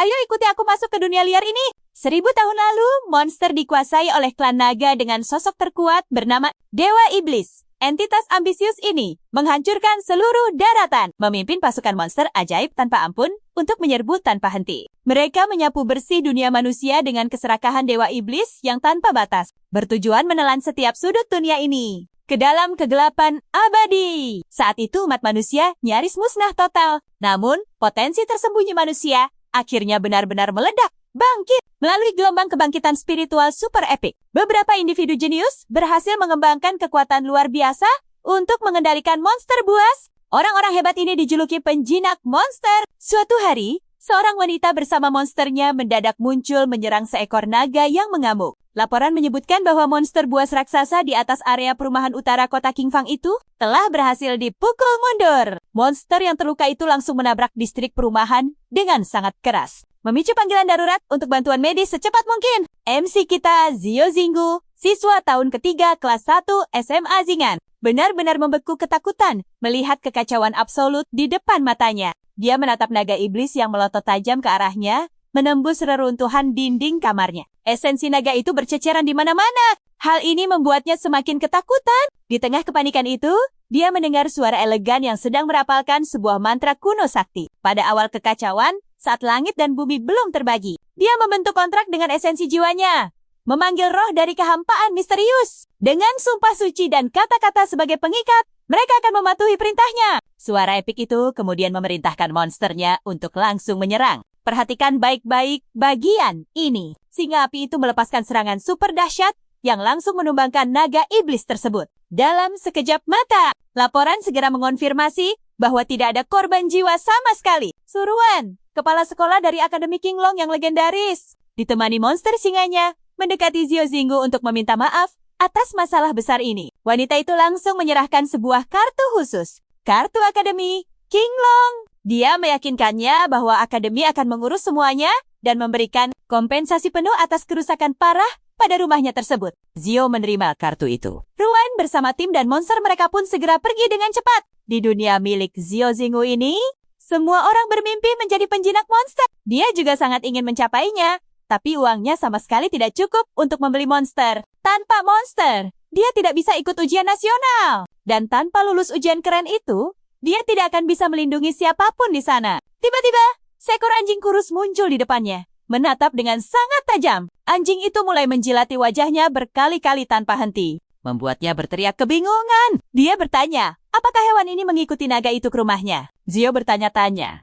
Ayo ikuti aku masuk ke dunia liar ini. 1000 tahun lalu, monster dikuasai oleh klan naga dengan sosok terkuat bernama Dewa Iblis. Entitas ambisius ini menghancurkan seluruh daratan, memimpin pasukan monster ajaib tanpa ampun untuk menyerbu tanpa henti. Mereka menyapu bersih dunia manusia dengan keserakahan Dewa Iblis yang tanpa batas, bertujuan menelan setiap sudut dunia ini ke dalam kegelapan abadi. Saat itu umat manusia nyaris musnah total. Namun, potensi tersembunyi manusia akhirnya benar-benar meledak, bangkit melalui gelombang kebangkitan spiritual super epic. Beberapa individu jenius berhasil mengembangkan kekuatan luar biasa untuk mengendalikan monster buas. Orang-orang hebat ini dijuluki penjinak monster. Suatu hari, seorang wanita bersama monsternya mendadak muncul menyerang seekor naga yang mengamuk. Laporan menyebutkan bahwa monster buas raksasa di atas area perumahan utara kota Qingfang itu telah berhasil dipukul mundur. Monster yang terluka itu langsung menabrak distrik perumahan dengan sangat keras, memicu panggilan darurat untuk bantuan medis secepat mungkin. MC kita, Zio Zinggu, siswa tahun ketiga kelas 1 SMA Zingan, benar-benar membeku ketakutan melihat kekacauan absolut di depan matanya. Dia menatap naga iblis yang melotot tajam ke arahnya, menembus reruntuhan dinding kamarnya. Esensi naga itu berceceran di mana-mana. Hal ini membuatnya semakin ketakutan. Di tengah kepanikan itu, dia mendengar suara elegan yang sedang merapalkan sebuah mantra kuno sakti. Pada awal kekacauan, saat langit dan bumi belum terbagi, dia membentuk kontrak dengan esensi jiwanya, memanggil roh dari kehampaan misterius. Dengan sumpah suci dan kata-kata sebagai pengikat, mereka akan mematuhi perintahnya. Suara epik itu kemudian memerintahkan monsternya untuk langsung menyerang. Perhatikan baik-baik bagian ini. Singa api itu melepaskan serangan super dahsyat yang langsung menumbangkan naga iblis tersebut. Dalam sekejap mata, laporan segera mengonfirmasi bahwa tidak ada korban jiwa sama sekali. Suruan, kepala sekolah dari Akademi Qinglong yang legendaris, ditemani monster singanya, mendekati Zio Zinggu untuk meminta maaf atas masalah besar ini. Wanita itu langsung menyerahkan sebuah kartu khusus. Kartu Akademi Qinglong. Dia meyakinkannya bahwa akademi akan mengurus semuanya dan memberikan kompensasi penuh atas kerusakan parah pada rumahnya tersebut. Zio menerima kartu itu. Ruan bersama tim dan monster mereka pun segera pergi dengan cepat. Di dunia milik Zio Zinggu ini, semua orang bermimpi menjadi penjinak monster. Dia juga sangat ingin mencapainya, tapi uangnya sama sekali tidak cukup untuk membeli monster. Tanpa monster, dia tidak bisa ikut ujian nasional. Dan tanpa lulus ujian keren itu, dia tidak akan bisa melindungi siapapun di sana. Tiba-tiba, seekor anjing kurus muncul di depannya, menatap dengan sangat tajam. Anjing itu mulai menjilati wajahnya berkali-kali tanpa henti, membuatnya berteriak kebingungan. Dia bertanya, apakah hewan ini mengikuti naga itu ke rumahnya? Zio bertanya-tanya,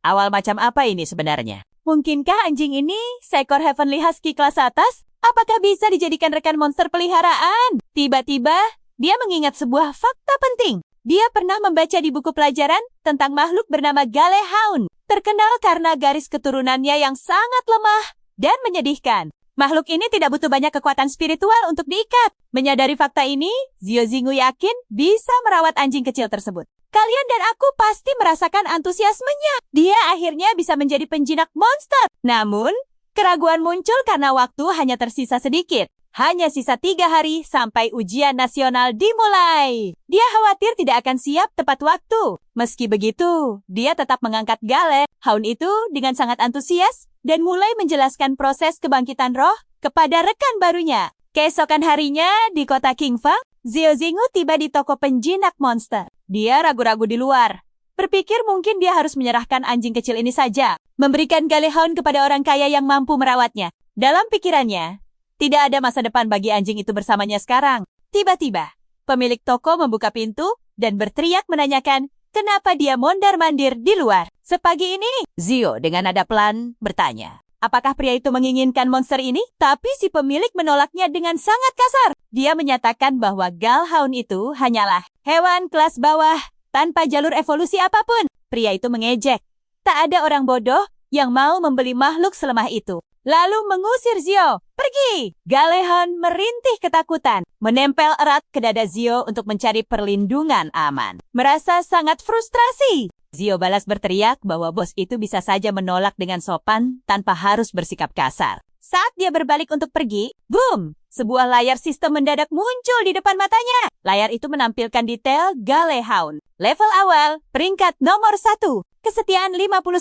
awal macam apa ini sebenarnya? Mungkinkah anjing ini seekor Heavenly Husky kelas atas? Apakah bisa dijadikan rekan monster peliharaan? Tiba-tiba, dia mengingat sebuah fakta penting. Dia pernah membaca di buku pelajaran tentang makhluk bernama Galehound, terkenal karena garis keturunannya yang sangat lemah dan menyedihkan. Makhluk ini tidak butuh banyak kekuatan spiritual untuk diikat. Menyadari fakta ini, Zio Zinggu yakin bisa merawat anjing kecil tersebut. Kalian dan aku pasti merasakan antusiasmenya. Dia akhirnya bisa menjadi penjinak monster. Namun, keraguan muncul karena waktu hanya tersisa sedikit. Hanya sisa 3 hari sampai ujian nasional dimulai. Dia khawatir tidak akan siap tepat waktu. Meski begitu, dia tetap mengangkat Galehound itu dengan sangat antusias dan mulai menjelaskan proses kebangkitan roh kepada rekan barunya. Keesokan harinya di kota Qingfang, Zio Zinggu tiba di toko penjinak monster. Dia ragu-ragu di luar, berpikir mungkin dia harus menyerahkan anjing kecil ini saja, memberikan Galehound kepada orang kaya yang mampu merawatnya. Dalam pikirannya, tidak ada masa depan bagi anjing itu bersamanya sekarang. Tiba-tiba, pemilik toko membuka pintu dan berteriak menanyakan kenapa dia mondar-mandir di luar. Sepagi ini, Zio dengan nada pelan bertanya, apakah pria itu menginginkan monster ini? Tapi si pemilik menolaknya dengan sangat kasar. Dia menyatakan bahwa Galehound itu hanyalah hewan kelas bawah tanpa jalur evolusi apapun. Pria itu mengejek. Tak ada orang bodoh yang mau membeli makhluk selemah itu. Lalu mengusir Zio. Pergi! Galehound merintih ketakutan, menempel erat ke dada Zio untuk mencari perlindungan aman. Merasa sangat frustrasi, Zio balas berteriak bahwa bos itu bisa saja menolak dengan sopan tanpa harus bersikap kasar. Saat dia berbalik untuk pergi, boom! Sebuah layar sistem mendadak muncul di depan matanya. Layar itu menampilkan detail Galehound. Level awal, peringkat nomor 1. Kesetiaan 59.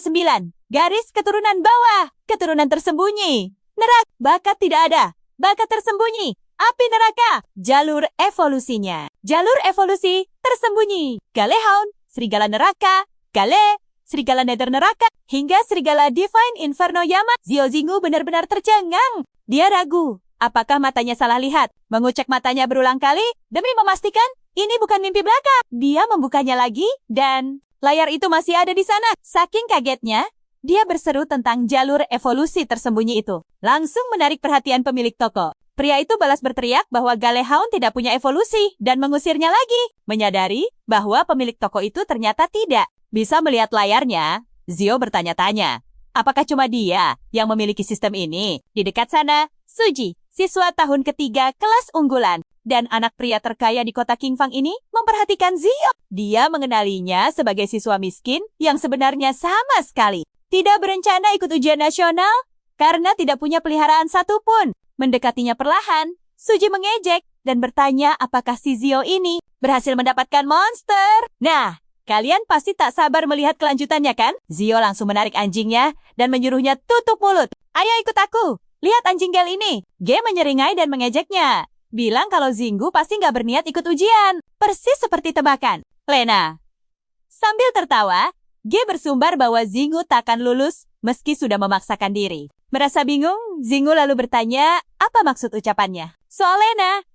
Garis keturunan bawah. Keturunan tersembunyi. Neraka. Bakat tidak ada. Bakat tersembunyi. Api neraka. Jalur evolusinya. Jalur evolusi tersembunyi. Galehound, serigala neraka. Gale, serigala nether neraka. Hingga serigala Divine Inferno Yama. Zio Zingu benar-benar tercengang. Dia ragu. Apakah matanya salah lihat? Mengucek matanya berulang kali demi memastikan ini bukan mimpi belaka. Dia membukanya lagi dan layar itu masih ada di sana. Saking kagetnya, dia berseru tentang jalur evolusi tersembunyi itu. Langsung menarik perhatian pemilik toko. Pria itu balas berteriak bahwa Galehound tidak punya evolusi dan mengusirnya lagi. Menyadari bahwa pemilik toko itu ternyata tidak bisa melihat layarnya, Zio bertanya-tanya, apakah cuma dia yang memiliki sistem ini? Di dekat sana, Suji, siswa tahun ketiga kelas unggulan, dan anak pria terkaya di kota Qingfang ini memperhatikan Zio. Dia mengenalinya sebagai siswa miskin yang sebenarnya sama sekali tidak berencana ikut ujian nasional karena tidak punya peliharaan satupun. Mendekatinya perlahan, Suji mengejek dan bertanya apakah si Zio ini berhasil mendapatkan monster. Nah, kalian pasti tak sabar melihat kelanjutannya kan? Zio langsung menarik anjingnya dan menyuruhnya tutup mulut. Ayo ikut aku, lihat anjing gel ini. G menyeringai dan mengejeknya. Bilang kalau Zingu pasti nggak berniat ikut ujian. Persis seperti tebakan Lena. Sambil tertawa, G bersumbar bahwa Zingu takkan lulus meski sudah memaksakan diri. Merasa bingung, Zingu lalu bertanya apa maksud ucapannya. Soal Lena.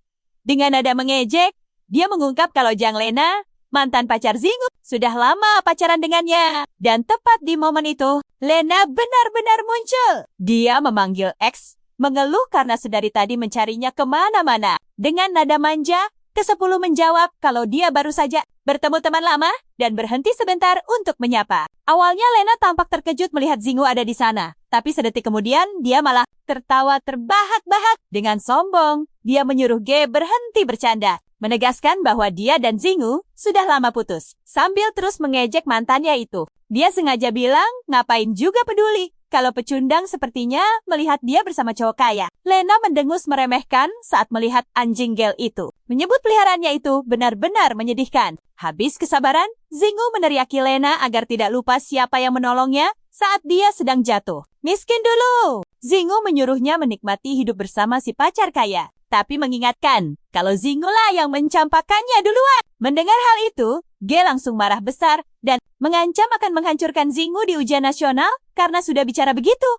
Dengan nada mengejek, dia mengungkap kalau Jang Lena, mantan pacar Zingu, sudah lama pacaran dengannya. Dan tepat di momen itu, Lena benar-benar muncul. Dia memanggil X, mengeluh karena sedari tadi mencarinya kemana-mana. Dengan nada manja, ke-10 menjawab kalau dia baru saja bertemu teman lama dan berhenti sebentar untuk menyapa. Awalnya Lena tampak terkejut melihat Zingu ada di sana. Tapi sedetik kemudian dia malah tertawa terbahak-bahak. Dengan sombong, dia menyuruh G berhenti bercanda. Menegaskan bahwa dia dan Zingu sudah lama putus. Sambil terus mengejek mantannya itu. Dia sengaja bilang ngapain juga peduli. Kalau pecundang sepertinya melihat dia bersama cowok kaya. Lena mendengus meremehkan saat melihat anjing gel itu. Menyebut peliharaannya itu benar-benar menyedihkan. Habis kesabaran, Zingu meneriaki Lena agar tidak lupa siapa yang menolongnya saat dia sedang jatuh. Miskin dulu. Zingu menyuruhnya menikmati hidup bersama si pacar kaya. Tapi mengingatkan kalau Zingu lah yang mencampakkannya duluan. Mendengar hal itu, G langsung marah besar dan mengancam akan menghancurkan Zingu di ujian nasional karena sudah bicara begitu.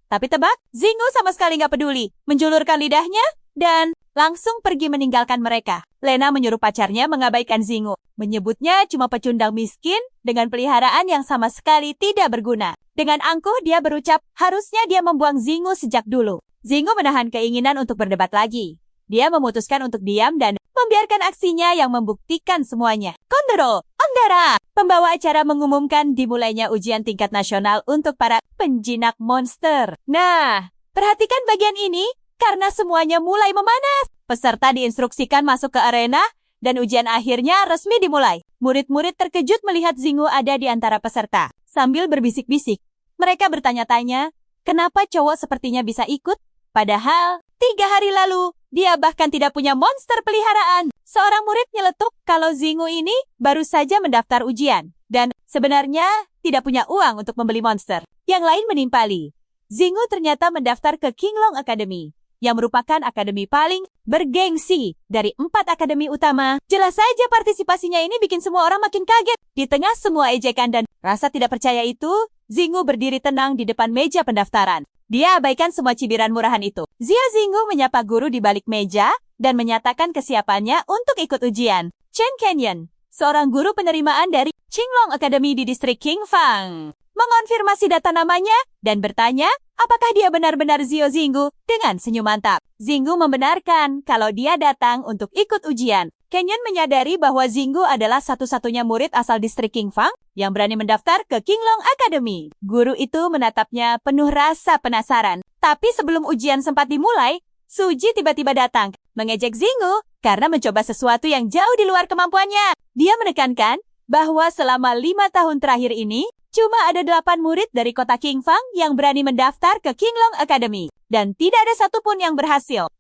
Tapi tebak, Zingu sama sekali nggak peduli. Menjulurkan lidahnya dan langsung pergi meninggalkan mereka. Lena menyuruh pacarnya mengabaikan Zingu. Menyebutnya cuma pecundang miskin dengan peliharaan yang sama sekali tidak berguna. Dengan angkuh dia berucap harusnya dia membuang Zingu sejak dulu. Zingu menahan keinginan untuk berdebat lagi. Dia memutuskan untuk diam dan membiarkan aksinya yang membuktikan semuanya. Kondoro, Andara, pembawa acara mengumumkan dimulainya ujian tingkat nasional untuk para penjinak monster. Nah, perhatikan bagian ini karena semuanya mulai memanas. Peserta diinstruksikan masuk ke arena dan ujian akhirnya resmi dimulai. Murid-murid terkejut melihat Zingu ada di antara peserta. Sambil berbisik-bisik, mereka bertanya-tanya, kenapa cowok sepertinya bisa ikut? Padahal, 3 hari lalu, dia bahkan tidak punya monster peliharaan. Seorang murid nyeletuk kalau Zingu ini baru saja mendaftar ujian. Dan sebenarnya tidak punya uang untuk membeli monster. Yang lain menimpali. Zingu ternyata mendaftar ke Qinglong Academy, yang merupakan akademi paling bergengsi dari 4 akademi utama. Jelas saja partisipasinya ini bikin semua orang makin kaget. Di tengah semua ejekan dan rasa tidak percaya itu, Zingu berdiri tenang di depan meja pendaftaran. Dia abaikan semua cibiran murahan itu. Zingu menyapa guru di balik meja dan menyatakan kesiapannya untuk ikut ujian. Chen Kenyan, seorang guru penerimaan dari Qinglong Academy di distrik Qingfang, mengonfirmasi data namanya dan bertanya apakah dia benar-benar Zingu dengan senyum mantap. Zingu membenarkan kalau dia datang untuk ikut ujian. Kenyan menyadari bahwa Zingu adalah satu-satunya murid asal distrik Qingfang yang berani mendaftar ke Qinglong Academy. Guru itu menatapnya penuh rasa penasaran. Tapi sebelum ujian sempat dimulai, Suji tiba-tiba datang, mengejek Zingu karena mencoba sesuatu yang jauh di luar kemampuannya. Dia menekankan bahwa selama 5 tahun terakhir ini, cuma ada 8 murid dari kota Qingfang yang berani mendaftar ke Qinglong Academy. Dan tidak ada satupun yang berhasil.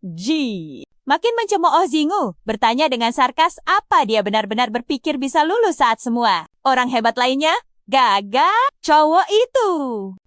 Makin mencemooh Zingu, bertanya dengan sarkas apa dia benar-benar berpikir bisa lulus saat semua orang hebat lainnya Gagal, cowok itu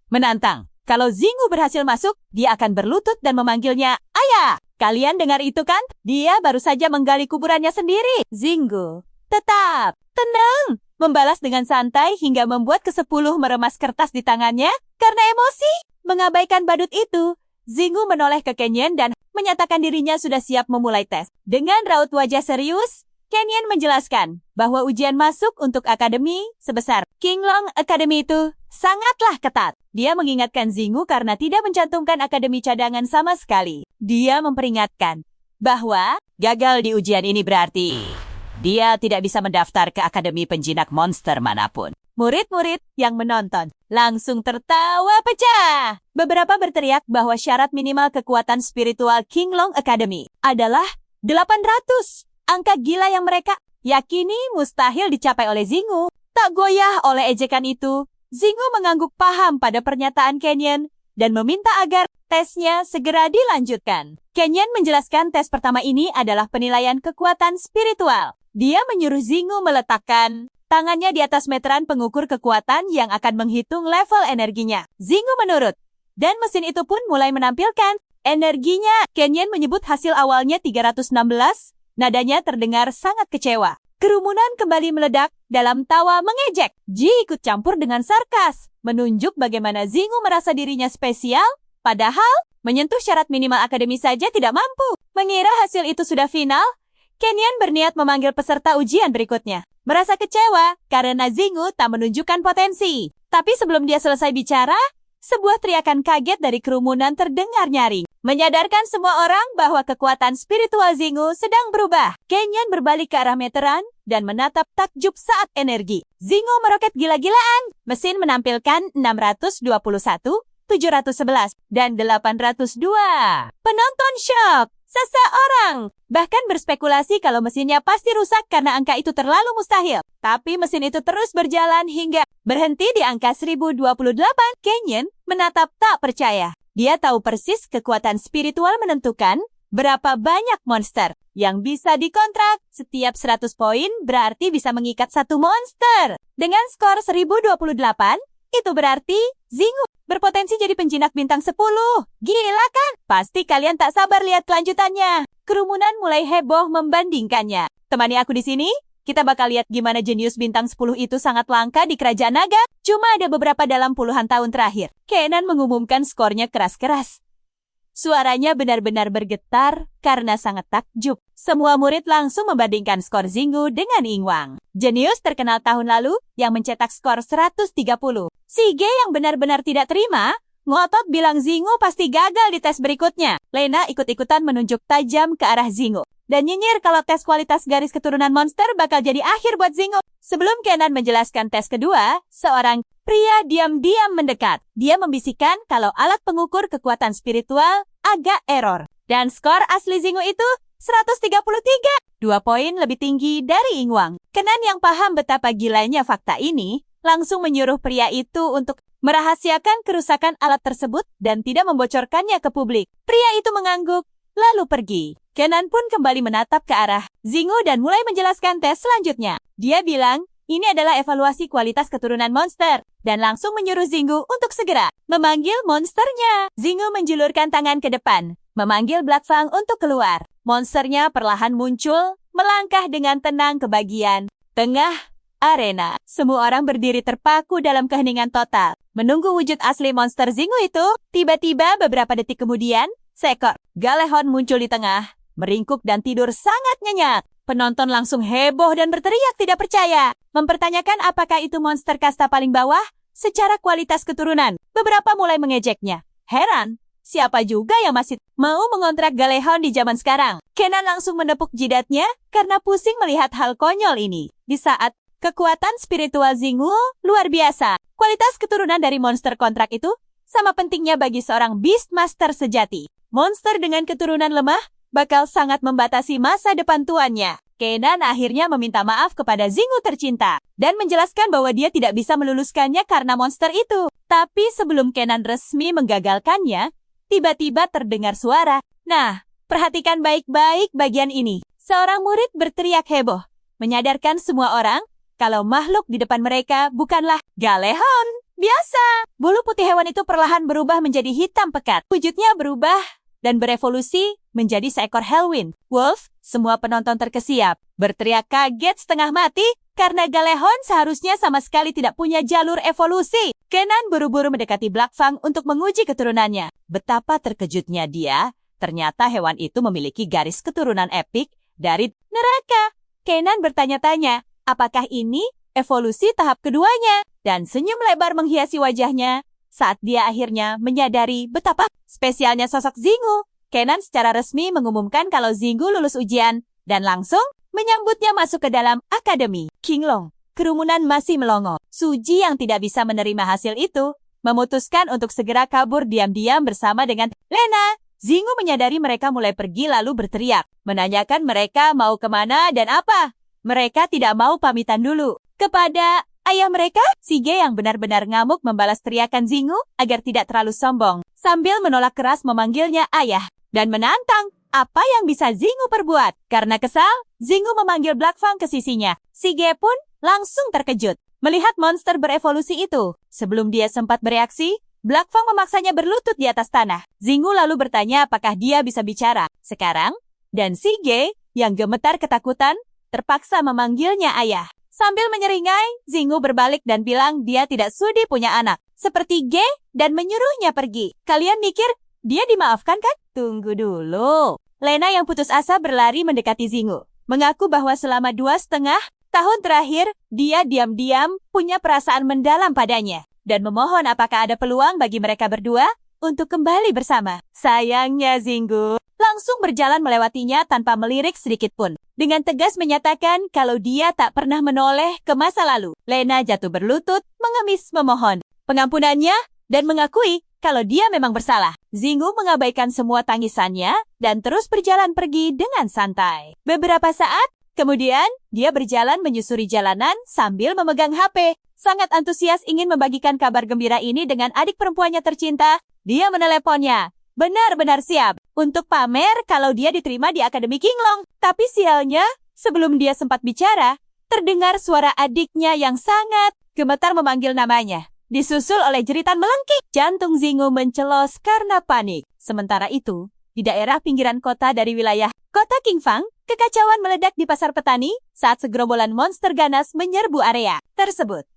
menantang. Kalau Zingu berhasil masuk, dia akan berlutut dan memanggilnya, "Ayah!" Kalian dengar itu kan? Dia baru saja menggali kuburannya sendiri. Zingu tetap tenang, membalas dengan santai hingga membuat ke-10 meremas kertas di tangannya karena emosi. Mengabaikan badut itu, Zingu menoleh ke Kenyon dan menyatakan dirinya sudah siap memulai tes. Dengan raut wajah serius, Kenyon menjelaskan bahwa ujian masuk untuk akademi sebesar Qinglong Academy itu sangatlah ketat. Dia mengingatkan Zingu karena tidak mencantumkan akademi cadangan sama sekali. Dia memperingatkan bahwa gagal di ujian ini berarti dia tidak bisa mendaftar ke akademi penjinak monster manapun. Murid-murid yang menonton langsung tertawa pecah. Beberapa berteriak bahwa syarat minimal kekuatan spiritual Qinglong Academy adalah 800. Angka gila yang mereka yakini mustahil dicapai oleh Zingu. Tak goyah oleh ejekan itu, Zingu mengangguk paham pada pernyataan Kenyon dan meminta agar tesnya segera dilanjutkan. Kenyon menjelaskan tes pertama ini adalah penilaian kekuatan spiritual. Dia menyuruh Zingu meletakkan tangannya di atas meteran pengukur kekuatan yang akan menghitung level energinya. Zingu menurut, dan mesin itu pun mulai menampilkan energinya. Kenyon menyebut hasil awalnya 316. Nadanya terdengar sangat kecewa. Kerumunan kembali meledak dalam tawa mengejek. Ji ikut campur dengan sarkas, menunjuk bagaimana Zingu merasa dirinya spesial, padahal menyentuh syarat minimal akademi saja tidak mampu. Mengira hasil itu sudah final, Kenyon berniat memanggil peserta ujian berikutnya. Merasa kecewa karena Zingu tak menunjukkan potensi. Tapi sebelum dia selesai bicara, sebuah teriakan kaget dari kerumunan terdengar nyaring, menyadarkan semua orang bahwa kekuatan spiritual Zingu sedang berubah. Kenyon berbalik ke arah meteran dan menatap takjub saat energi Zingu meroket gila-gilaan. Mesin menampilkan 621, 711, dan 802. Penonton syok. Seseorang bahkan berspekulasi kalau mesinnya pasti rusak karena angka itu terlalu mustahil. Tapi mesin itu terus berjalan hingga berhenti di angka 1028. Kenyon menatap tak percaya. Dia tahu persis kekuatan spiritual menentukan berapa banyak monster yang bisa dikontrak. Setiap 100 poin berarti bisa mengikat satu monster. Dengan skor 1028, itu berarti Zingu berpotensi jadi penjinak bintang 10. Gila kan? Pasti kalian tak sabar lihat kelanjutannya. Kerumunan mulai heboh membandingkannya. Temani aku di sini, kita bakal lihat gimana jenius bintang 10 itu sangat langka di kerajaan naga. Cuma ada beberapa dalam puluhan tahun terakhir. Kenan mengumumkan skornya keras-keras. Suaranya benar-benar bergetar karena sangat takjub. Semua murid langsung membandingkan skor Zingu dengan Yingwang, jenius terkenal tahun lalu yang mencetak skor 130. Si Ge yang benar-benar tidak terima, ngotot bilang Zingu pasti gagal di tes berikutnya. Lena ikut-ikutan menunjuk tajam ke arah Zingu dan nyinyir kalau tes kualitas garis keturunan monster bakal jadi akhir buat Zingu. Sebelum Kenan menjelaskan tes kedua, seorang pria diam-diam mendekat. Dia membisikkan kalau alat pengukur kekuatan spiritual agak error. Dan skor asli Zingu itu 133. 2 poin lebih tinggi dari Yingwang. Kenan yang paham betapa gilanya fakta ini, langsung menyuruh pria itu untuk merahasiakan kerusakan alat tersebut dan tidak membocorkannya ke publik. Pria itu mengangguk, lalu pergi. Kenan pun kembali menatap ke arah Zingu dan mulai menjelaskan tes selanjutnya. Dia bilang, ini adalah evaluasi kualitas keturunan monster, dan langsung menyuruh Zingu untuk segera memanggil monsternya. Zingu menjulurkan tangan ke depan, memanggil Black Fang untuk keluar. Monsternya perlahan muncul, melangkah dengan tenang ke bagian tengah arena. Semua orang berdiri terpaku dalam keheningan total, menunggu wujud asli monster Zingu itu. Tiba-tiba beberapa detik kemudian, seekor Galehon muncul di tengah, meringkuk dan tidur sangat nyenyak. Penonton langsung heboh dan berteriak tidak percaya, mempertanyakan apakah itu monster kasta paling bawah secara kualitas keturunan. Beberapa mulai mengejeknya. Heran, siapa juga yang masih mau mengontrak Galehon di zaman sekarang? Kenan langsung menepuk jidatnya karena pusing melihat hal konyol ini. Di saat kekuatan spiritual Zingu luar biasa, kualitas keturunan dari monster kontrak itu sama pentingnya bagi seorang Beastmaster sejati. Monster dengan keturunan lemah bakal sangat membatasi masa depan tuannya. Kenan akhirnya meminta maaf kepada Zingu tercinta dan menjelaskan bahwa dia tidak bisa meluluskannya karena monster itu. Tapi sebelum Kenan resmi menggagalkannya, tiba-tiba terdengar suara. Nah, perhatikan baik-baik bagian ini. Seorang murid berteriak heboh, menyadarkan semua orang kalau makhluk di depan mereka bukanlah Galehon biasa. Bulu putih hewan itu perlahan berubah menjadi hitam pekat. Wujudnya berubah dan berevolusi menjadi seekor Hellwind Wolf. Semua penonton terkesiap, berteriak kaget setengah mati karena Galehon seharusnya sama sekali tidak punya jalur evolusi. Kenan buru-buru mendekati Black Fang untuk menguji keturunannya. Betapa terkejutnya dia, ternyata hewan itu memiliki garis keturunan epik dari neraka. Kenan bertanya-tanya, apakah ini evolusi tahap keduanya? Dan senyum lebar menghiasi wajahnya saat dia akhirnya menyadari betapa spesialnya sosok Zingu. Kenan secara resmi mengumumkan kalau Zingu lulus ujian dan langsung menyambutnya masuk ke dalam akademi Qinglong. Kerumunan masih melongo. Suji yang tidak bisa menerima hasil itu memutuskan untuk segera kabur diam-diam bersama dengan Lena. Zingu menyadari mereka mulai pergi lalu berteriak, menanyakan mereka mau kemana dan apa. Mereka tidak mau pamitan dulu kepada ayah mereka. Sige yang benar-benar ngamuk membalas teriakan Zingu agar tidak terlalu sombong, sambil menolak keras memanggilnya ayah dan menantang apa yang bisa Zingu perbuat. Karena kesal, Zingu memanggil Black Fang ke sisinya. Sige pun langsung terkejut melihat monster berevolusi itu. Sebelum dia sempat bereaksi, Black Fang memaksanya berlutut di atas tanah. Zingu lalu bertanya apakah dia bisa bicara sekarang, dan Sige yang gemetar ketakutan terpaksa memanggilnya ayah. Sambil menyeringai, Zingu berbalik dan bilang dia tidak sudi punya anak seperti Ge dan menyuruhnya pergi. Kalian mikir dia dimaafkan kan? Tunggu dulu. Lena yang putus asa berlari mendekati Zingu, mengaku bahwa selama 2,5 tahun terakhir, dia diam-diam punya perasaan mendalam padanya dan memohon apakah ada peluang bagi mereka berdua untuk kembali bersama. Sayangnya Zingu langsung berjalan melewatinya tanpa melirik sedikit pun. Dengan tegas menyatakan kalau dia tak pernah menoleh ke masa lalu. Lena jatuh berlutut, mengemis memohon pengampunannya dan mengakui kalau dia memang bersalah. Zingu mengabaikan semua tangisannya dan terus berjalan pergi dengan santai. Beberapa saat kemudian, dia berjalan menyusuri jalanan sambil memegang HP. Sangat antusias ingin membagikan kabar gembira ini dengan adik perempuannya tercinta. Dia meneleponnya. Benar-benar siap untuk pamer kalau dia diterima di Akademi Qinglong. Tapi sialnya, sebelum dia sempat bicara, terdengar suara adiknya yang sangat gemetar memanggil namanya. Disusul oleh jeritan melengking. Jantung Zingu mencelos karena panik. Sementara itu, di daerah pinggiran kota dari wilayah kota Qingfang, kekacauan meledak di pasar petani saat segerombolan monster ganas menyerbu area tersebut.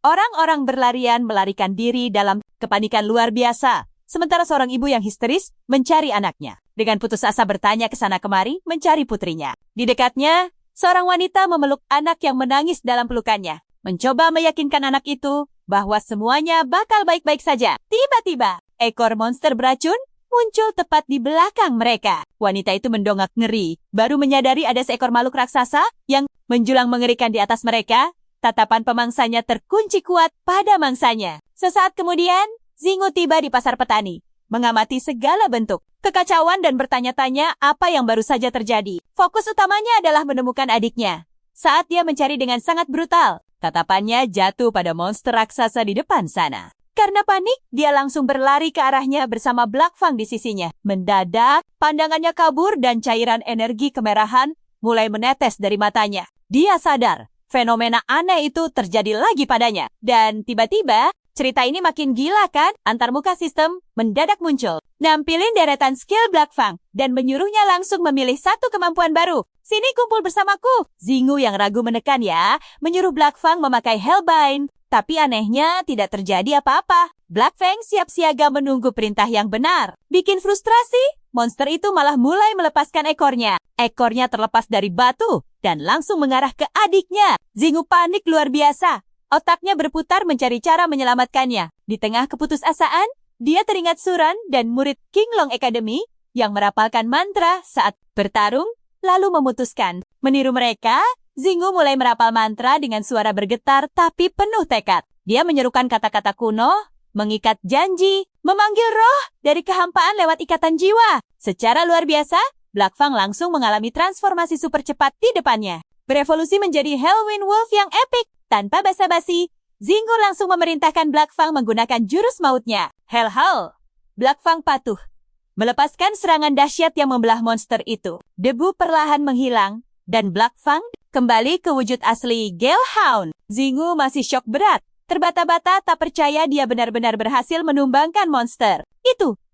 Orang-orang berlarian melarikan diri dalam kepanikan luar biasa, sementara seorang ibu yang histeris mencari anaknya. Dengan putus asa bertanya ke sana kemari mencari putrinya. Di dekatnya, seorang wanita memeluk anak yang menangis dalam pelukannya, mencoba meyakinkan anak itu bahwa semuanya bakal baik-baik saja. Tiba-tiba, ekor monster beracun muncul tepat di belakang mereka. Wanita itu mendongak ngeri, baru menyadari ada seekor makhluk raksasa yang menjulang mengerikan di atas mereka. Tatapan pemangsanya terkunci kuat pada mangsanya. Sesaat kemudian, Zingu tiba di pasar petani, mengamati segala bentuk kekacauan dan bertanya-tanya apa yang baru saja terjadi. Fokus utamanya adalah menemukan adiknya. Saat dia mencari dengan sangat brutal, tatapannya jatuh pada monster raksasa di depan sana. Karena panik, dia langsung berlari ke arahnya bersama Black Fang di sisinya. Mendadak, pandangannya kabur dan cairan energi kemerahan mulai menetes dari matanya. Dia sadar, fenomena aneh itu terjadi lagi padanya. Dan tiba-tiba, cerita ini makin gila kan? Antarmuka sistem mendadak muncul, nampilin deretan skill Black Fang, dan menyuruhnya langsung memilih satu kemampuan baru. Sini kumpul bersamaku. Zingu yang ragu menekan ya, menyuruh Black Fang memakai Hellbind. Tapi anehnya tidak terjadi apa-apa. Black Fang siap siaga menunggu perintah yang benar. Bikin frustrasi, monster itu malah mulai melepaskan ekornya. Ekornya terlepas dari batu dan langsung mengarah ke adiknya. Zingu panik luar biasa. Otaknya berputar mencari cara menyelamatkannya. Di tengah keputusasaan, dia teringat Suran dan murid Qinglong Academy yang merapalkan mantra saat bertarung, lalu memutuskan meniru mereka. Zingu mulai merapal mantra dengan suara bergetar tapi penuh tekad. Dia menyerukan kata-kata kuno, mengikat janji, memanggil roh dari kehampaan lewat ikatan jiwa. Secara luar biasa, Black Fang langsung mengalami transformasi super cepat di depannya. Berevolusi menjadi Hellwind Wolf yang epik. Tanpa basa-basi, Zingu langsung memerintahkan Black Fang menggunakan jurus mautnya. Hell. Black Fang patuh, melepaskan serangan dahsyat yang membelah monster itu. Debu perlahan menghilang, dan Black Fang kembali ke wujud asli Galehound. Zingu masih syok berat. Terbata-bata tak percaya dia benar-benar berhasil menumbangkan monster.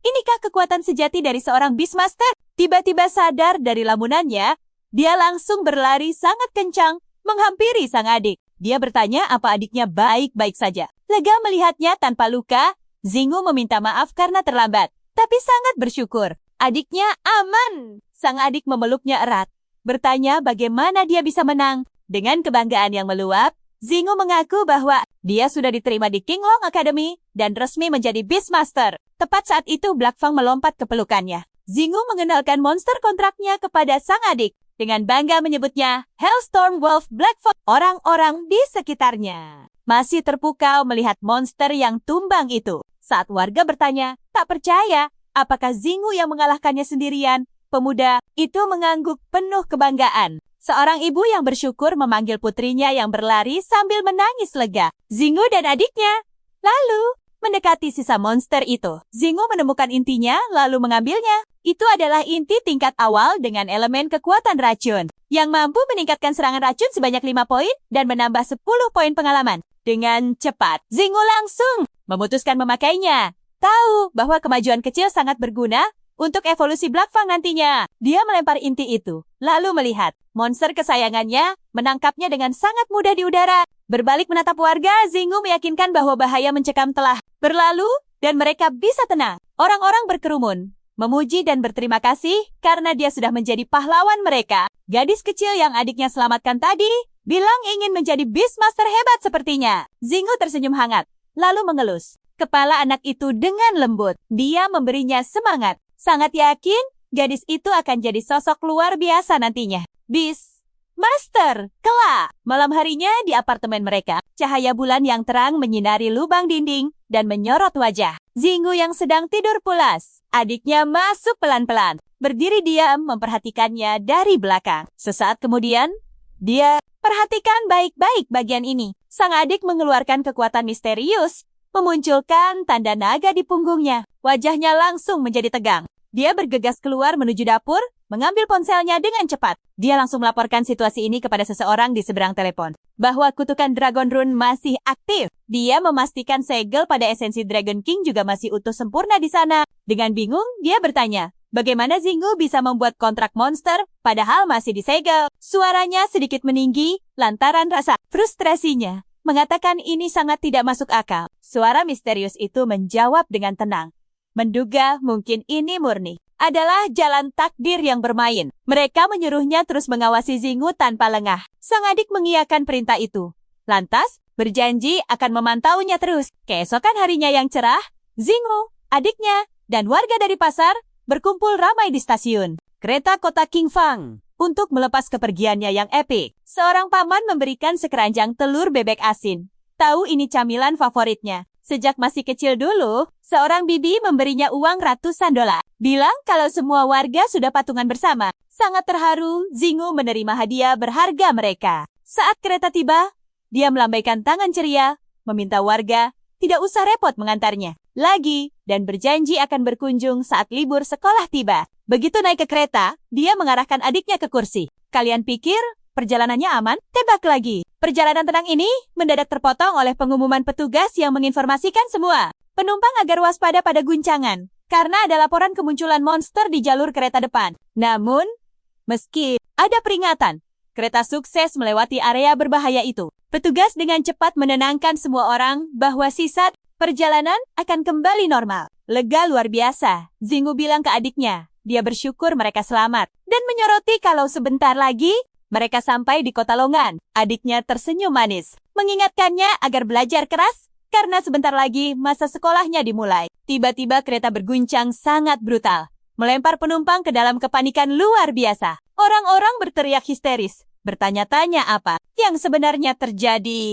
Inikah kekuatan sejati dari seorang Beastmaster? Tiba-tiba sadar dari lamunannya, dia langsung berlari sangat kencang menghampiri sang adik. Dia bertanya apa adiknya baik-baik saja. Lega melihatnya tanpa luka, Zingu meminta maaf karena terlambat, tapi sangat bersyukur. Adiknya aman. Sang adik memeluknya erat, bertanya bagaimana dia bisa menang. Dengan kebanggaan yang meluap, Zingu mengaku bahwa dia sudah diterima di Qinglong Academy dan resmi menjadi Beastmaster. Tepat saat itu Black Fang melompat ke pelukannya. Zingu mengenalkan monster kontraknya kepada sang adik. Dengan bangga menyebutnya Hellstorm Wolf Black Fang. Orang-orang di sekitarnya masih terpukau melihat monster yang tumbang itu. Saat warga bertanya, tak percaya apakah Zingu yang mengalahkannya sendirian, pemuda itu mengangguk penuh kebanggaan. Seorang ibu yang bersyukur memanggil putrinya yang berlari sambil menangis lega. Zingu dan adiknya lalu mendekati sisa monster itu. Zingu menemukan intinya lalu mengambilnya. Itu adalah inti tingkat awal dengan elemen kekuatan racun, yang mampu meningkatkan serangan racun sebanyak 5 poin dan menambah 10 poin pengalaman. Dengan cepat, Zingu langsung memutuskan memakainya. Tahu bahwa kemajuan kecil sangat berguna untuk evolusi Black Fang nantinya. Dia melempar inti itu, lalu melihat monster kesayangannya menangkapnya dengan sangat mudah di udara. Berbalik menatap warga, Zingu meyakinkan bahwa bahaya mencekam telah berlalu dan mereka bisa tenang. Orang-orang berkerumun, memuji dan berterima kasih karena dia sudah menjadi pahlawan mereka. Gadis kecil yang adiknya selamatkan tadi bilang ingin menjadi Beastmaster hebat sepertinya. Zingu tersenyum hangat, lalu mengelus kepala anak itu dengan lembut. Dia memberinya semangat. Sangat yakin gadis itu akan jadi sosok luar biasa nantinya. Beastmaster kelak. Malam harinya di apartemen mereka, cahaya bulan yang terang menyinari lubang dinding dan menyorot wajah Zingu yang sedang tidur pulas. Adiknya masuk pelan-pelan, berdiri diam memperhatikannya dari belakang. Sesaat kemudian, dia perhatikan baik-baik bagian ini. Sang adik mengeluarkan kekuatan misterius, memunculkan tanda naga di punggungnya. Wajahnya langsung menjadi tegang. Dia bergegas keluar menuju dapur, mengambil ponselnya dengan cepat. Dia langsung melaporkan situasi ini kepada seseorang di seberang telepon, bahwa kutukan Dragon Rune masih aktif. Dia memastikan segel pada esensi Dragon King juga masih utuh sempurna di sana. Dengan bingung, dia bertanya, bagaimana Zingu bisa membuat kontrak monster padahal masih disegel? Suaranya sedikit meninggi lantaran rasa frustrasinya. Mengatakan ini sangat tidak masuk akal. Suara misterius itu menjawab dengan tenang. Menduga mungkin ini murni adalah jalan takdir yang bermain. Mereka menyuruhnya terus mengawasi Zingu tanpa lengah. Sang adik mengiyakan perintah itu. Lantas, berjanji akan memantaunya terus. Keesokan harinya yang cerah, Zingu, adiknya, dan warga dari pasar berkumpul ramai di stasiun kereta kota Qingfang untuk melepas kepergiannya yang epik. Seorang paman memberikan sekeranjang telur bebek asin. Tahu ini camilan favoritnya. Sejak masih kecil dulu, seorang bibi memberinya uang ratusan dolar. Bilang kalau semua warga sudah patungan bersama. Sangat terharu, Zingu menerima hadiah berharga mereka. Saat kereta tiba, dia melambaikan tangan ceria, meminta warga tidak usah repot mengantarnya lagi, dan berjanji akan berkunjung saat libur sekolah tiba. Begitu naik ke kereta, dia mengarahkan adiknya ke kursi. Kalian pikir perjalanannya aman? Tebak lagi. Perjalanan tenang ini mendadak terpotong oleh pengumuman petugas yang menginformasikan semua penumpang agar waspada pada guncangan, karena ada laporan kemunculan monster di jalur kereta depan. Namun, meski ada peringatan, kereta sukses melewati area berbahaya itu. Petugas dengan cepat menenangkan semua orang bahwa sisa perjalanan akan kembali normal. Lega luar biasa, Zingu bilang ke adiknya. Dia bersyukur mereka selamat dan menyoroti kalau sebentar lagi mereka sampai di kota Longan. Adiknya tersenyum manis, mengingatkannya agar belajar keras karena sebentar lagi masa sekolahnya dimulai. Tiba-tiba kereta berguncang sangat brutal, melempar penumpang ke dalam kepanikan luar biasa. Orang-orang berteriak histeris, bertanya-tanya apa yang sebenarnya terjadi.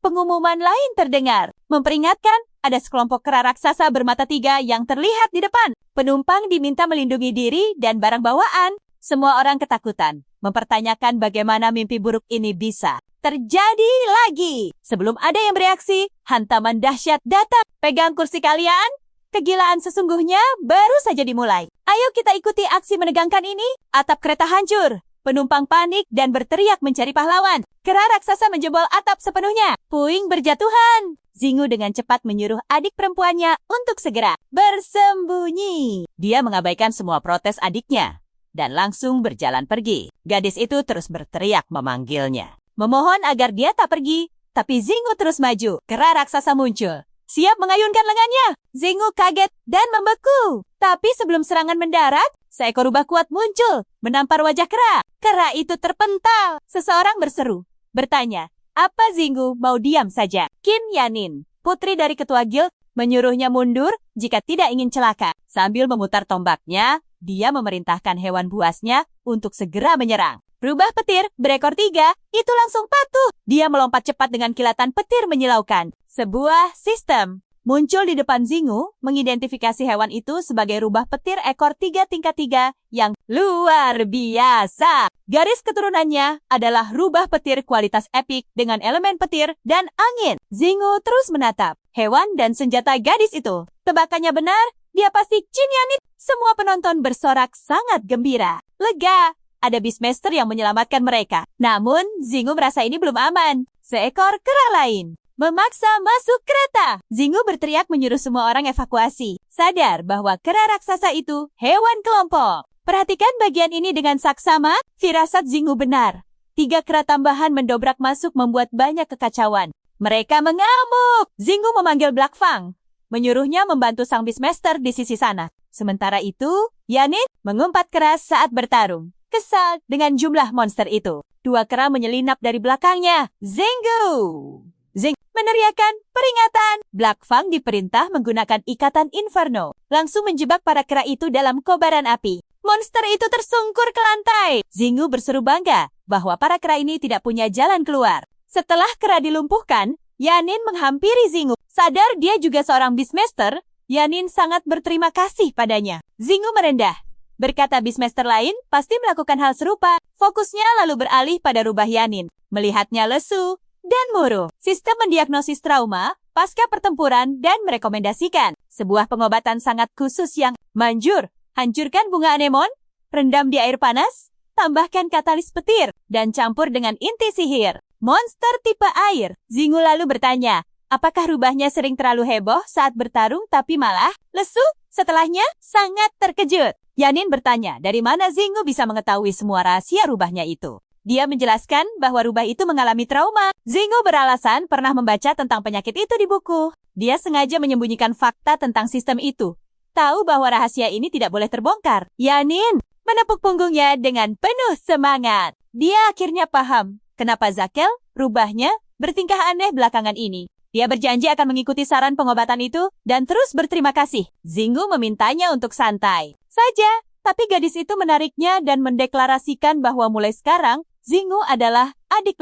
Pengumuman lain terdengar, memperingatkan ada sekelompok kera raksasa bermata 3 yang terlihat di depan. Penumpang diminta melindungi diri dan barang bawaan. Semua orang ketakutan, mempertanyakan bagaimana mimpi buruk ini bisa terjadi lagi. Sebelum ada yang bereaksi, hantaman dahsyat datang. Pegang kursi kalian, kegilaan sesungguhnya baru saja dimulai. Ayo kita ikuti aksi menegangkan ini. Atap kereta hancur, Penumpang panik dan berteriak mencari pahlawan. Kera raksasa menjebol atap sepenuhnya. Puing berjatuhan. Zingu dengan cepat menyuruh adik perempuannya untuk segera bersembunyi. Dia mengabaikan semua protes adiknya dan langsung berjalan pergi. Gadis itu terus berteriak memanggilnya, memohon agar dia tak pergi. Tapi Zingu terus maju. Kera raksasa muncul, siap mengayunkan lengannya. Zingu kaget dan membeku. Tapi sebelum serangan mendarat, seekor rubah kuat muncul, menampar wajah kera. Kera itu terpental. Seseorang berseru, bertanya, apa Zingu mau diam saja? Qin Yanin, putri dari ketua guild, menyuruhnya mundur jika tidak ingin celaka. Sambil memutar tombaknya, dia memerintahkan hewan buasnya untuk segera menyerang. Rubah petir berekor 3 itu langsung patuh. Dia melompat cepat dengan kilatan petir menyilaukan. Sebuah sistem muncul di depan Zingu, mengidentifikasi hewan itu sebagai rubah petir ekor 3 tingkat 3 yang luar biasa. Garis keturunannya adalah rubah petir kualitas epik dengan elemen petir dan angin. Zingu terus menatap hewan dan senjata gadis itu. Tebakannya benar, dia pasti Qin Yanin. Semua penonton bersorak sangat gembira. Lega, ada Beastmaster yang menyelamatkan mereka. Namun, Zingu merasa ini belum aman. Seekor kera lain memaksa masuk kereta. Zingu berteriak menyuruh semua orang evakuasi. Sadar bahwa kera raksasa itu hewan kelompok. Perhatikan bagian ini dengan saksama. Firasat Zingu benar. 3 kera tambahan mendobrak masuk membuat banyak kekacauan. Mereka mengamuk. Zingu memanggil Black Fang, menyuruhnya membantu sang Beastmaster di sisi sana. Sementara itu, Yanin mengumpat keras saat bertarung. Kesal dengan jumlah monster itu. 2 kera menyelinap dari belakangnya. Zingu! Zing meneriakkan peringatan. Black Fang diperintah menggunakan ikatan Inferno, langsung menjebak para kera itu dalam kobaran api. Monster itu tersungkur ke lantai. Zingu berseru bangga bahwa para kera ini tidak punya jalan keluar. Setelah kera dilumpuhkan, Yanin menghampiri Zingu. Sadar dia juga seorang Beastmaster, Yanin sangat berterima kasih padanya. Zingu merendah. Berkata Beastmaster lain pasti melakukan hal serupa. Fokusnya lalu beralih pada rubah Yanin. Melihatnya lesu dan murung. Sistem mendiagnosis trauma pasca pertempuran dan merekomendasikan sebuah pengobatan sangat khusus yang manjur. Hancurkan bunga anemon, rendam di air panas, tambahkan katalis petir, dan campur dengan inti sihir. Monster tipe air. Zingu lalu bertanya, apakah rubahnya sering terlalu heboh saat bertarung tapi malah lesu? Setelahnya, sangat terkejut. Yanin bertanya, dari mana Zingu bisa mengetahui semua rahasia rubahnya itu? Dia menjelaskan bahwa rubah itu mengalami trauma. Zingu beralasan pernah membaca tentang penyakit itu di buku. Dia sengaja menyembunyikan fakta tentang sistem itu. Tahu bahwa rahasia ini tidak boleh terbongkar. Yanin menepuk punggungnya dengan penuh semangat. Dia akhirnya paham kenapa Zakel, rubahnya, bertingkah aneh belakangan ini. Dia berjanji akan mengikuti saran pengobatan itu dan terus berterima kasih. Zingu memintanya untuk santai saja, tapi gadis itu menariknya dan mendeklarasikan bahwa mulai sekarang, Zingu adalah adik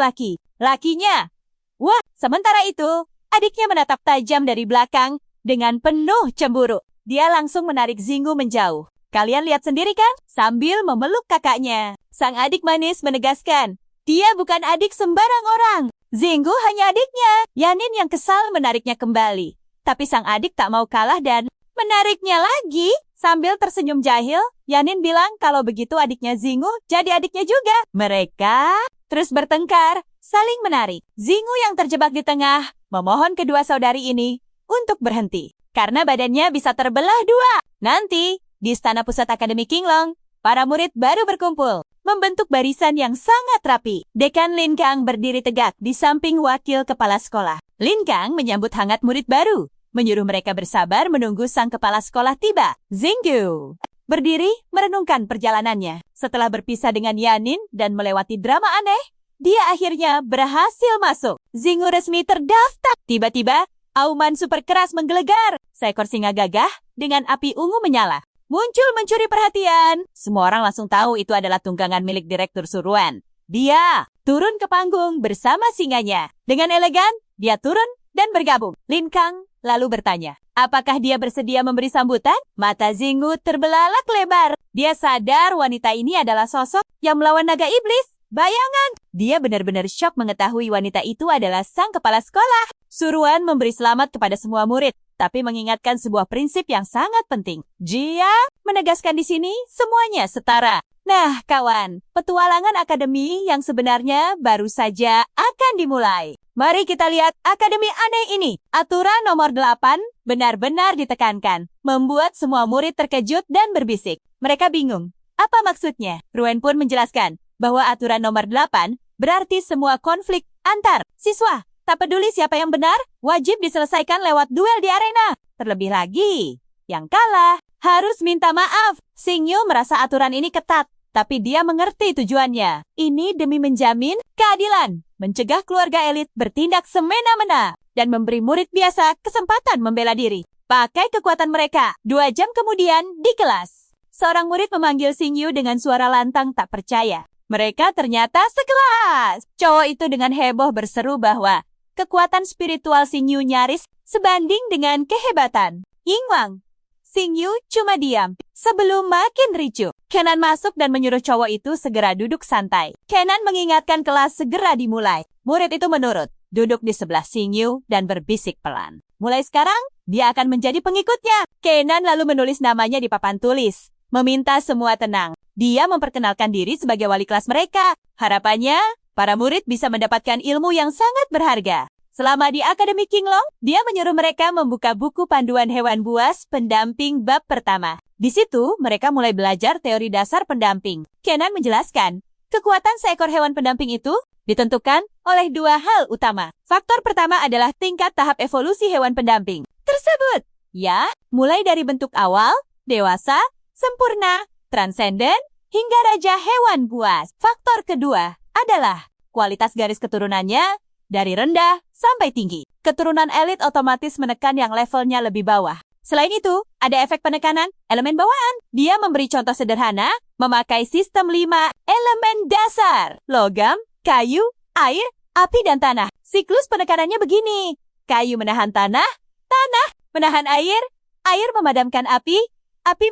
lakinya. Wah, sementara itu, adiknya menatap tajam dari belakang dengan penuh cemburu. Dia langsung menarik Zingu menjauh. Kalian lihat sendiri kan? Sambil memeluk kakaknya. Sang adik manis menegaskan, dia bukan adik sembarang orang. Zingu hanya adiknya. Yanin yang kesal menariknya kembali. Tapi sang adik tak mau kalah dan menariknya lagi. Sambil tersenyum jahil, Yanin bilang kalau begitu adiknya Zingu jadi adiknya juga. Mereka terus bertengkar, saling menarik. Zingu yang terjebak di tengah memohon kedua saudari ini untuk berhenti. Karena badannya bisa terbelah 2. Nanti, di Istana Pusat Akademi Qinglong, para murid baru berkumpul, membentuk barisan yang sangat rapi. Dekan Lin Kang berdiri tegak di samping wakil kepala sekolah. Lin Kang menyambut hangat murid baru, menyuruh mereka bersabar menunggu sang kepala sekolah tiba. Zingu berdiri merenungkan perjalanannya. Setelah berpisah dengan Yanin dan melewati drama aneh, dia akhirnya berhasil masuk. Zingu resmi terdaftar. Tiba-tiba, auman super keras menggelegar. Seekor singa gagah dengan api ungu menyala muncul mencuri perhatian. Semua orang langsung tahu itu adalah tunggangan milik Direktur Suruhan. Dia turun ke panggung bersama singanya. Dengan elegan, dia turun dan bergabung. Lin Kang lalu bertanya, apakah dia bersedia memberi sambutan? Mata Zingu terbelalak lebar. Dia sadar wanita ini adalah sosok yang melawan naga iblis. Bayangan, dia benar-benar syok mengetahui wanita itu adalah sang kepala sekolah. Suruhan memberi selamat kepada semua murid, tapi mengingatkan sebuah prinsip yang sangat penting. Dia menegaskan di sini semuanya setara. Nah, kawan, petualangan akademi yang sebenarnya baru saja akan dimulai. Mari kita lihat akademi aneh ini. Aturan nomor 8 benar-benar ditekankan, membuat semua murid terkejut dan berbisik. Mereka bingung. Apa maksudnya? Ruen pun menjelaskan bahwa aturan nomor 8 berarti semua konflik antar siswa, tak peduli siapa yang benar, wajib diselesaikan lewat duel di arena. Terlebih lagi, yang kalah harus minta maaf. Xingyu merasa aturan ini ketat, tapi dia mengerti tujuannya. Ini demi menjamin keadilan, mencegah keluarga elit bertindak semena-mena, dan memberi murid biasa kesempatan membela diri. Pakai kekuatan mereka. 2 jam kemudian di kelas, seorang murid memanggil Xingyu dengan suara lantang tak percaya. Mereka ternyata sekelas. Cowok itu dengan heboh berseru bahwa kekuatan spiritual Xingyu nyaris sebanding dengan kehebatan Yingwang. Xingyu cuma diam sebelum makin ricuh. Kenan masuk dan menyuruh cowok itu segera duduk santai. Kenan mengingatkan kelas segera dimulai. Murid itu menurut, duduk di sebelah Xingyu dan berbisik pelan. Mulai sekarang, dia akan menjadi pengikutnya. Kenan lalu menulis namanya di papan tulis, meminta semua tenang. Dia memperkenalkan diri sebagai wali kelas mereka. Harapannya, para murid bisa mendapatkan ilmu yang sangat berharga. Selama di Akademi Qinglong, dia menyuruh mereka membuka buku panduan hewan buas pendamping bab pertama. Di situ, mereka mulai belajar teori dasar pendamping. Kenan menjelaskan, kekuatan seekor hewan pendamping itu ditentukan oleh 2 hal utama. Faktor pertama adalah tingkat tahap evolusi hewan pendamping tersebut. Ya, mulai dari bentuk awal, dewasa, sempurna, transenden, hingga raja hewan buas. Faktor kedua adalah kualitas garis keturunannya dari rendah sampai tinggi. Keturunan elit otomatis menekan yang levelnya lebih bawah. Selain itu, ada efek penekanan elemen bawaan. Dia memberi contoh sederhana, memakai sistem 5 elemen dasar. Logam, kayu, air, api, dan tanah. Siklus penekanannya begini. Kayu menahan tanah, tanah menahan air, air memadamkan api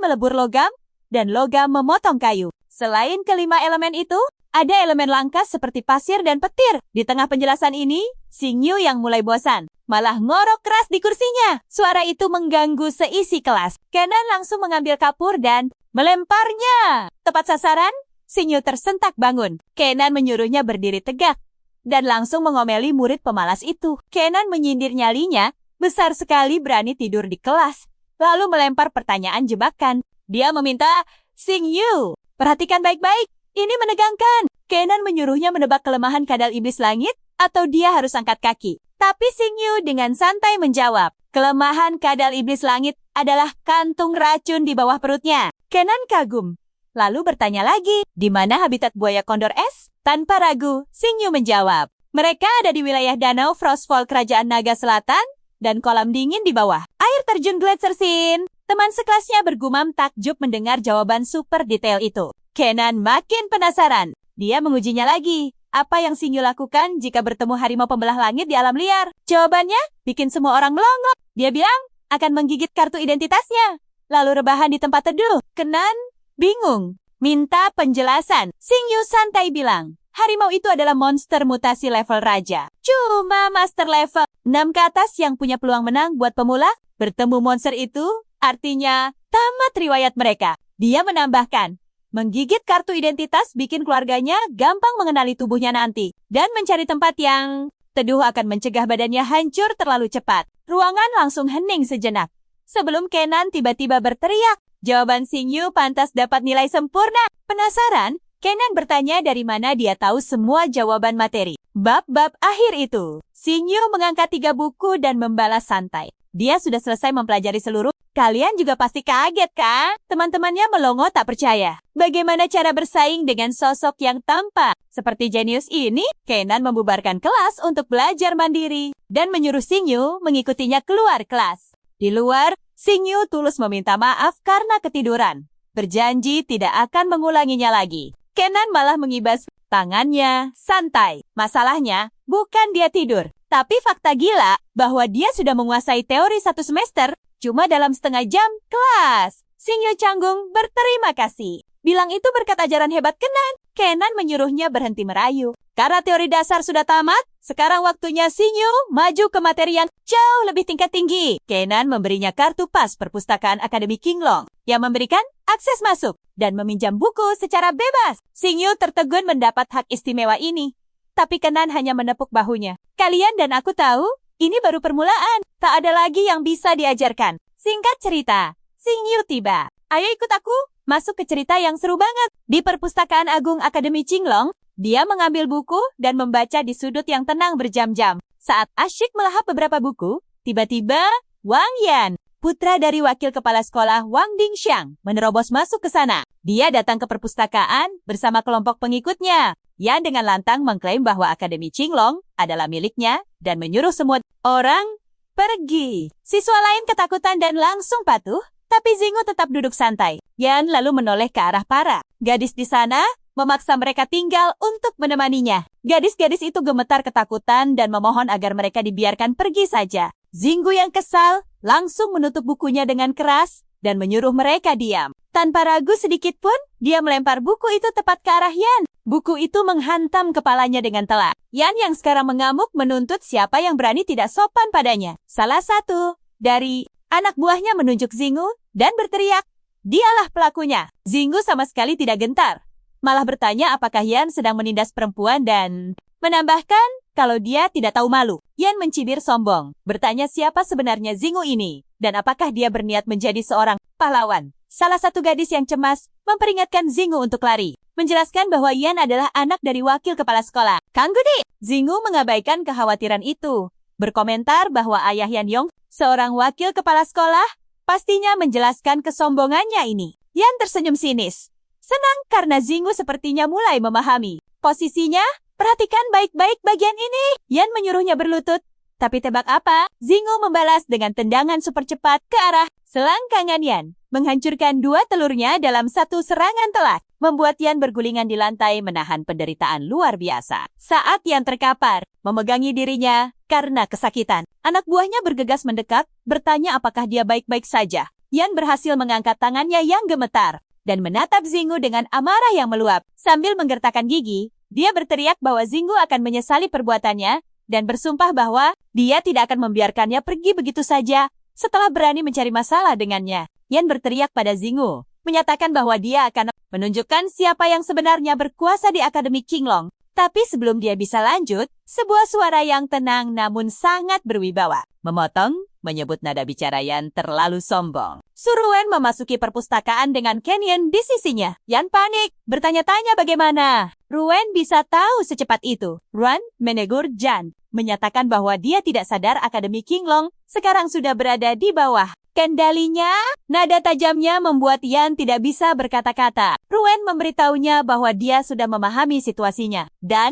melebur logam, dan logam memotong kayu. Selain kelima elemen itu, ada elemen langka seperti pasir dan petir. Di tengah penjelasan ini, Xingyu yang mulai bosan, malah ngorok keras di kursinya. Suara itu mengganggu seisi kelas. Kenan langsung mengambil kapur dan melemparnya. Tepat sasaran, Xingyu tersentak bangun. Kenan menyuruhnya berdiri tegak dan langsung mengomeli murid pemalas itu. Kenan menyindir nyalinya, besar sekali berani tidur di kelas, lalu melempar pertanyaan jebakan. Dia meminta, Xingyu, perhatikan baik-baik, ini menegangkan. Kenan menyuruhnya menebak kelemahan kadal iblis langit, atau dia harus angkat kaki. Tapi Xingyu dengan santai menjawab, kelemahan kadal iblis langit adalah kantung racun di bawah perutnya. Kenan kagum, lalu bertanya lagi, di mana habitat buaya kondor es? Tanpa ragu, Xingyu menjawab, mereka ada di wilayah danau Frostfall Kerajaan Naga Selatan dan kolam dingin di bawah. Air terjun Gletser Sin. Teman sekelasnya bergumam takjub mendengar jawaban super detail itu. Kenan makin penasaran. Dia mengujinya lagi. Apa yang Xingyu lakukan jika bertemu harimau pembelah langit di alam liar? Jawabannya bikin semua orang melongo. Dia bilang akan menggigit kartu identitasnya, lalu rebahan di tempat teduh. Kenan bingung, minta penjelasan. Xingyu santai bilang, harimau itu adalah monster mutasi level raja. Cuma master level 6 ke atas yang punya peluang menang buat pemula. Bertemu monster itu artinya tamat riwayat mereka. Dia menambahkan, menggigit kartu identitas bikin keluarganya gampang mengenali tubuhnya nanti. Dan mencari tempat yang teduh akan mencegah badannya hancur terlalu cepat. Ruangan langsung hening sejenak. Sebelum Kenan tiba-tiba berteriak, jawaban Xingyu pantas dapat nilai sempurna. Penasaran, Kenan bertanya dari mana dia tahu semua jawaban materi. Bab-bab akhir itu, Xingyu mengangkat 3 buku dan membalas santai. Dia sudah selesai mempelajari seluruh. Kalian juga pasti kaget, kan? Teman-temannya melongo tak percaya. Bagaimana cara bersaing dengan sosok yang tampak seperti jenius ini? Kenan membubarkan kelas untuk belajar mandiri dan menyuruh Xingyu mengikutinya keluar kelas. Di luar, Xingyu tulus meminta maaf karena ketiduran. Berjanji tidak akan mengulanginya lagi. Kenan malah mengibas tangannya santai. Masalahnya, bukan dia tidur, tapi fakta gila bahwa dia sudah menguasai teori 1 semester cuma dalam setengah jam kelas. Xingyu canggung berterima kasih. Bilang itu berkat ajaran hebat Kenan. Kenan menyuruhnya berhenti merayu. Karena teori dasar sudah tamat, Sekarang waktunya Xingyu maju ke materi yang jauh lebih tingkat tinggi. Kenan memberinya kartu pas perpustakaan Akademi Qinglong yang memberikan akses masuk dan meminjam buku secara bebas. Xingyu tertegun mendapat hak istimewa ini. Tapi Kenan hanya menepuk bahunya. Kalian dan aku tahu, ini baru permulaan. Tak ada lagi yang bisa diajarkan. Singkat cerita, Xingyu tiba. Ayo ikut aku, masuk ke cerita yang seru banget. Di Perpustakaan Agung Akademi Qinglong, dia mengambil buku dan membaca di sudut yang tenang berjam-jam. Saat asyik melahap beberapa buku, tiba-tiba Wang Yan, putra dari wakil kepala sekolah Wang Dingxiang, menerobos masuk ke sana. Dia datang ke perpustakaan bersama kelompok pengikutnya. Yan dengan lantang mengklaim bahwa Akademi Qinglong adalah miliknya dan menyuruh semua orang pergi. Siswa lain ketakutan dan langsung patuh, tapi Xingyu tetap duduk santai. Yan lalu menoleh ke arah para gadis di sana, memaksa mereka tinggal untuk menemaninya. Gadis-gadis itu gemetar ketakutan dan memohon agar mereka dibiarkan pergi saja. Xingyu yang kesal langsung menutup bukunya dengan keras dan menyuruh mereka diam. Tanpa ragu sedikit pun, dia melempar buku itu tepat ke arah Yan. Buku itu menghantam kepalanya dengan telak. Yan yang sekarang mengamuk menuntut siapa yang berani tidak sopan padanya. Salah satu dari anak buahnya menunjuk Xingyu dan berteriak, "Dialah pelakunya." Xingyu sama sekali tidak gentar. Malah bertanya apakah Yan sedang menindas perempuan dan menambahkan kalau dia tidak tahu malu. Yan mencibir sombong, bertanya siapa sebenarnya Xingyu ini dan apakah dia berniat menjadi seorang pahlawan. Salah satu gadis yang cemas memperingatkan Xingyu untuk lari, menjelaskan bahwa Yan adalah anak dari wakil kepala sekolah. Kang Gudi! Xingyu mengabaikan kekhawatiran itu, berkomentar bahwa ayah Yan Yong, seorang wakil kepala sekolah, pastinya menjelaskan kesombongannya ini. Yan tersenyum sinis. Senang karena Xingyu sepertinya mulai memahami posisinya. Perhatikan baik-baik bagian ini. Yan menyuruhnya berlutut. Tapi tebak apa? Xingyu membalas dengan tendangan super cepat ke arah selangkangan Yan, menghancurkan dua telurnya dalam satu serangan telak, membuat Yan bergulingan di lantai menahan penderitaan luar biasa. Saat Yan terkapar, memegangi dirinya karena kesakitan, anak buahnya bergegas mendekat, bertanya apakah dia baik-baik saja. Yan berhasil mengangkat tangannya yang gemetar dan menatap Xingyu dengan amarah yang meluap. Sambil menggertakkan gigi, dia berteriak bahwa Xingyu akan menyesali perbuatannya dan bersumpah bahwa dia tidak akan membiarkannya pergi begitu saja setelah berani mencari masalah dengannya. Yan berteriak pada Xingyu, menyatakan bahwa dia akan menunjukkan siapa yang sebenarnya berkuasa di Akademi Qinglong. Tapi sebelum dia bisa lanjut, sebuah suara yang tenang namun sangat berwibawa memotong, menyebut nada bicara Yan terlalu sombong. Suruhan memasuki perpustakaan dengan Kenyan di sisinya. Yan panik, bertanya-tanya bagaimana Ruen bisa tahu secepat itu. Ruan menegur Jan, menyatakan bahwa dia tidak sadar Akademi Qinglong sekarang sudah berada di bawah kendalinya. Nada tajamnya membuat Yan tidak bisa berkata-kata. Ruen memberitahunya bahwa dia sudah memahami situasinya. Dan,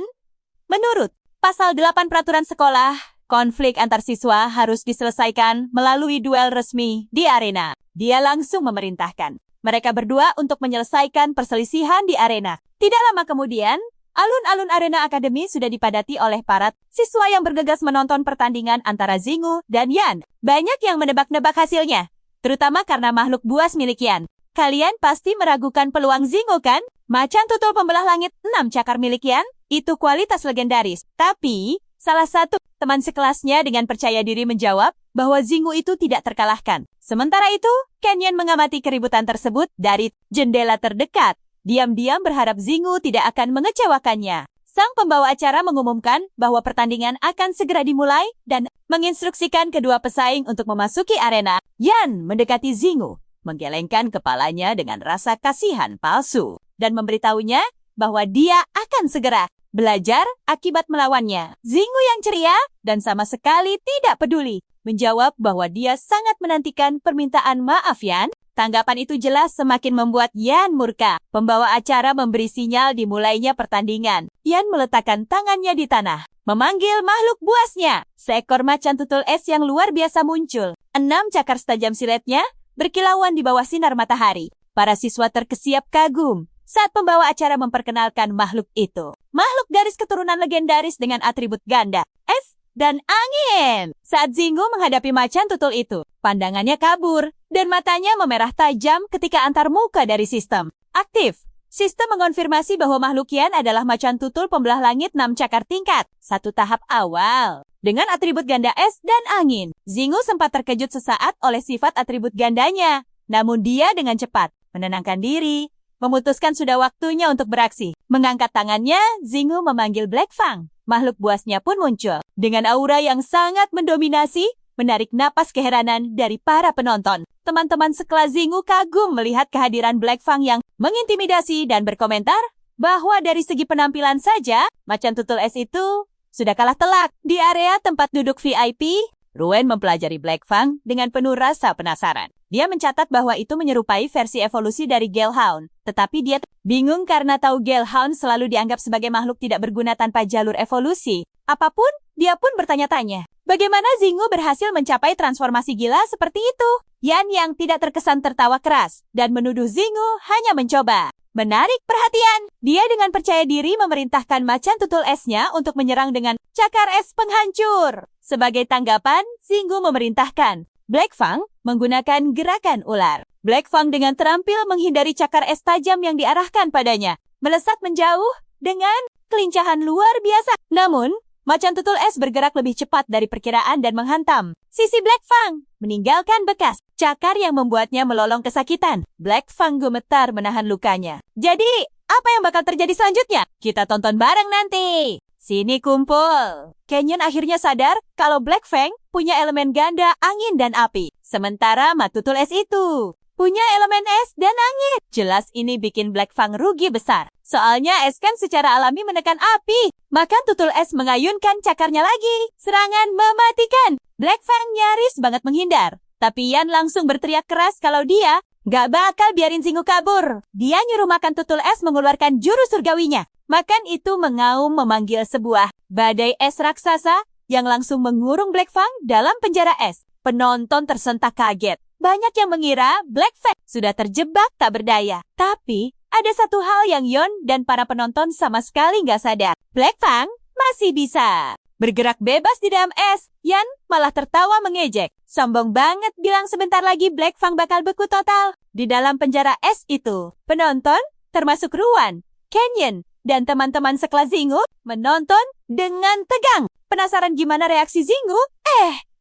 menurut Pasal 8 Peraturan Sekolah, konflik antar siswa harus diselesaikan melalui duel resmi di arena. Dia langsung memerintahkan mereka berdua untuk menyelesaikan perselisihan di arena. Tidak lama kemudian, alun-alun arena akademi sudah dipadati oleh para siswa yang bergegas menonton pertandingan antara Xingyu dan Yan. Banyak yang menebak-nebak hasilnya, terutama karena makhluk buas milik Yan. Kalian pasti meragukan peluang Xingyu kan? Macan tutul pembelah langit 6 cakar milik Yan, itu kualitas legendaris. Tapi, salah satu teman sekelasnya dengan percaya diri menjawab bahwa Xingyu itu tidak terkalahkan. Sementara itu, Kenyan mengamati keributan tersebut dari jendela terdekat. Diam-diam berharap Xingyu tidak akan mengecewakannya. Sang pembawa acara mengumumkan bahwa pertandingan akan segera dimulai dan menginstruksikan kedua pesaing untuk memasuki arena. Yan mendekati Xingyu, menggelengkan kepalanya dengan rasa kasihan palsu, dan memberitahunya bahwa dia akan segera belajar akibat melawannya. Xingyu yang ceria dan sama sekali tidak peduli, menjawab bahwa dia sangat menantikan permintaan maaf Yan. Tanggapan itu jelas semakin membuat Yan murka. Pembawa acara memberi sinyal dimulainya pertandingan. Yan meletakkan tangannya di tanah, memanggil makhluk buasnya. Seekor macan tutul es yang luar biasa muncul. 6 cakar setajam siletnya berkilauan di bawah sinar matahari. Para siswa terkesiap kagum saat pembawa acara memperkenalkan makhluk itu. Makhluk garis keturunan legendaris dengan atribut ganda, es, dan angin. Saat Xingyu menghadapi macan tutul itu, pandangannya kabur dan matanya memerah tajam ketika antar muka dari sistem aktif. Sistem mengonfirmasi bahwa makhluk Yan adalah macan tutul pembelah langit 6 cakar tingkat, satu tahap awal. Dengan atribut ganda es dan angin, Zingu sempat terkejut sesaat oleh sifat atribut gandanya. Namun dia dengan cepat menenangkan diri, memutuskan sudah waktunya untuk beraksi. Mengangkat tangannya, Zingu memanggil Black Fang. Makhluk buasnya pun muncul. Dengan aura yang sangat mendominasi, menarik napas keheranan dari para penonton. Teman-teman sekelas Zingu kagum melihat kehadiran Black Fang yang mengintimidasi dan berkomentar bahwa dari segi penampilan saja, macan tutul es itu sudah kalah telak. Di area tempat duduk VIP, Ruwen mempelajari Black Fang dengan penuh rasa penasaran. Dia mencatat bahwa itu menyerupai versi evolusi dari Galehound. Tetapi dia bingung karena tahu Galehound selalu dianggap sebagai makhluk tidak berguna tanpa jalur evolusi. Apapun, dia pun bertanya-tanya. Bagaimana Zingu berhasil mencapai transformasi gila seperti itu? Yan yang tidak terkesan tertawa keras dan menuduh Zingu hanya mencoba. Menarik perhatian, dia dengan percaya diri memerintahkan macan tutul esnya untuk menyerang dengan cakar es penghancur. Sebagai tanggapan, Zingu memerintahkan Black Fang menggunakan gerakan ular. Black Fang dengan terampil menghindari cakar es tajam yang diarahkan padanya, melesat menjauh dengan kelincahan luar biasa. Namun, macan tutul es bergerak lebih cepat dari perkiraan dan menghantam sisi Black Fang, meninggalkan bekas cakar yang membuatnya melolong kesakitan. Black Fang gemetar menahan lukanya. Jadi, apa yang bakal terjadi selanjutnya? Kita tonton bareng nanti. Sini kumpul. Canyon akhirnya sadar kalau Black Fang punya elemen ganda angin dan api. Sementara matutul es itu punya elemen es dan angin. Jelas ini bikin Black Fang rugi besar. Soalnya es kan secara alami menekan api. Maka tutul es mengayunkan cakarnya lagi. Serangan mematikan. Black Fang nyaris banget menghindar. Tapi Yan langsung berteriak keras kalau dia gak bakal biarin Zingu kabur. Dia nyuruh makan tutul es mengeluarkan jurus surgawinya. Makan itu mengaum memanggil sebuah badai es raksasa yang langsung mengurung Black Fang dalam penjara es. Penonton tersentak kaget. Banyak yang mengira Black Fang sudah terjebak tak berdaya. Tapi ada satu hal yang Yon dan para penonton sama sekali nggak sadar. Black Fang masih bisa bergerak bebas di dalam es. Yan malah tertawa mengejek. Sombong banget bilang sebentar lagi Black Fang bakal beku total. Di dalam penjara es itu, penonton termasuk Ruan, Canyon, dan teman-teman sekelas Zingu menonton dengan tegang. Penasaran gimana reaksi Zingu?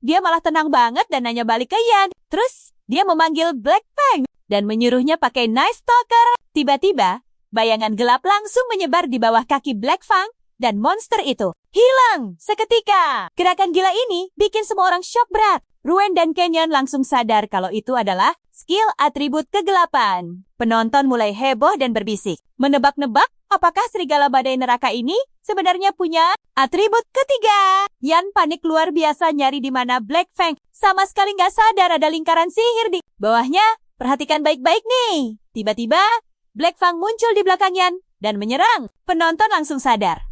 Dia malah tenang banget dan nanya balik ke Yan. Terus dia memanggil Black Fang dan menyuruhnya pakai Night Stalker. Tiba-tiba, bayangan gelap langsung menyebar di bawah kaki Black Fang dan monster itu hilang seketika. Gerakan gila ini bikin semua orang syok berat. Ruwen dan Canyon langsung sadar kalau itu adalah skill atribut kegelapan. Penonton mulai heboh dan berbisik. Menebak-nebak apakah serigala badai neraka ini sebenarnya punya atribut ketiga. Yan panik luar biasa nyari di mana Black Fang. Sama sekali nggak sadar ada lingkaran sihir di bawahnya. Perhatikan baik-baik nih. Tiba-tiba, Black Fang muncul di belakang Yan dan menyerang. Penonton langsung sadar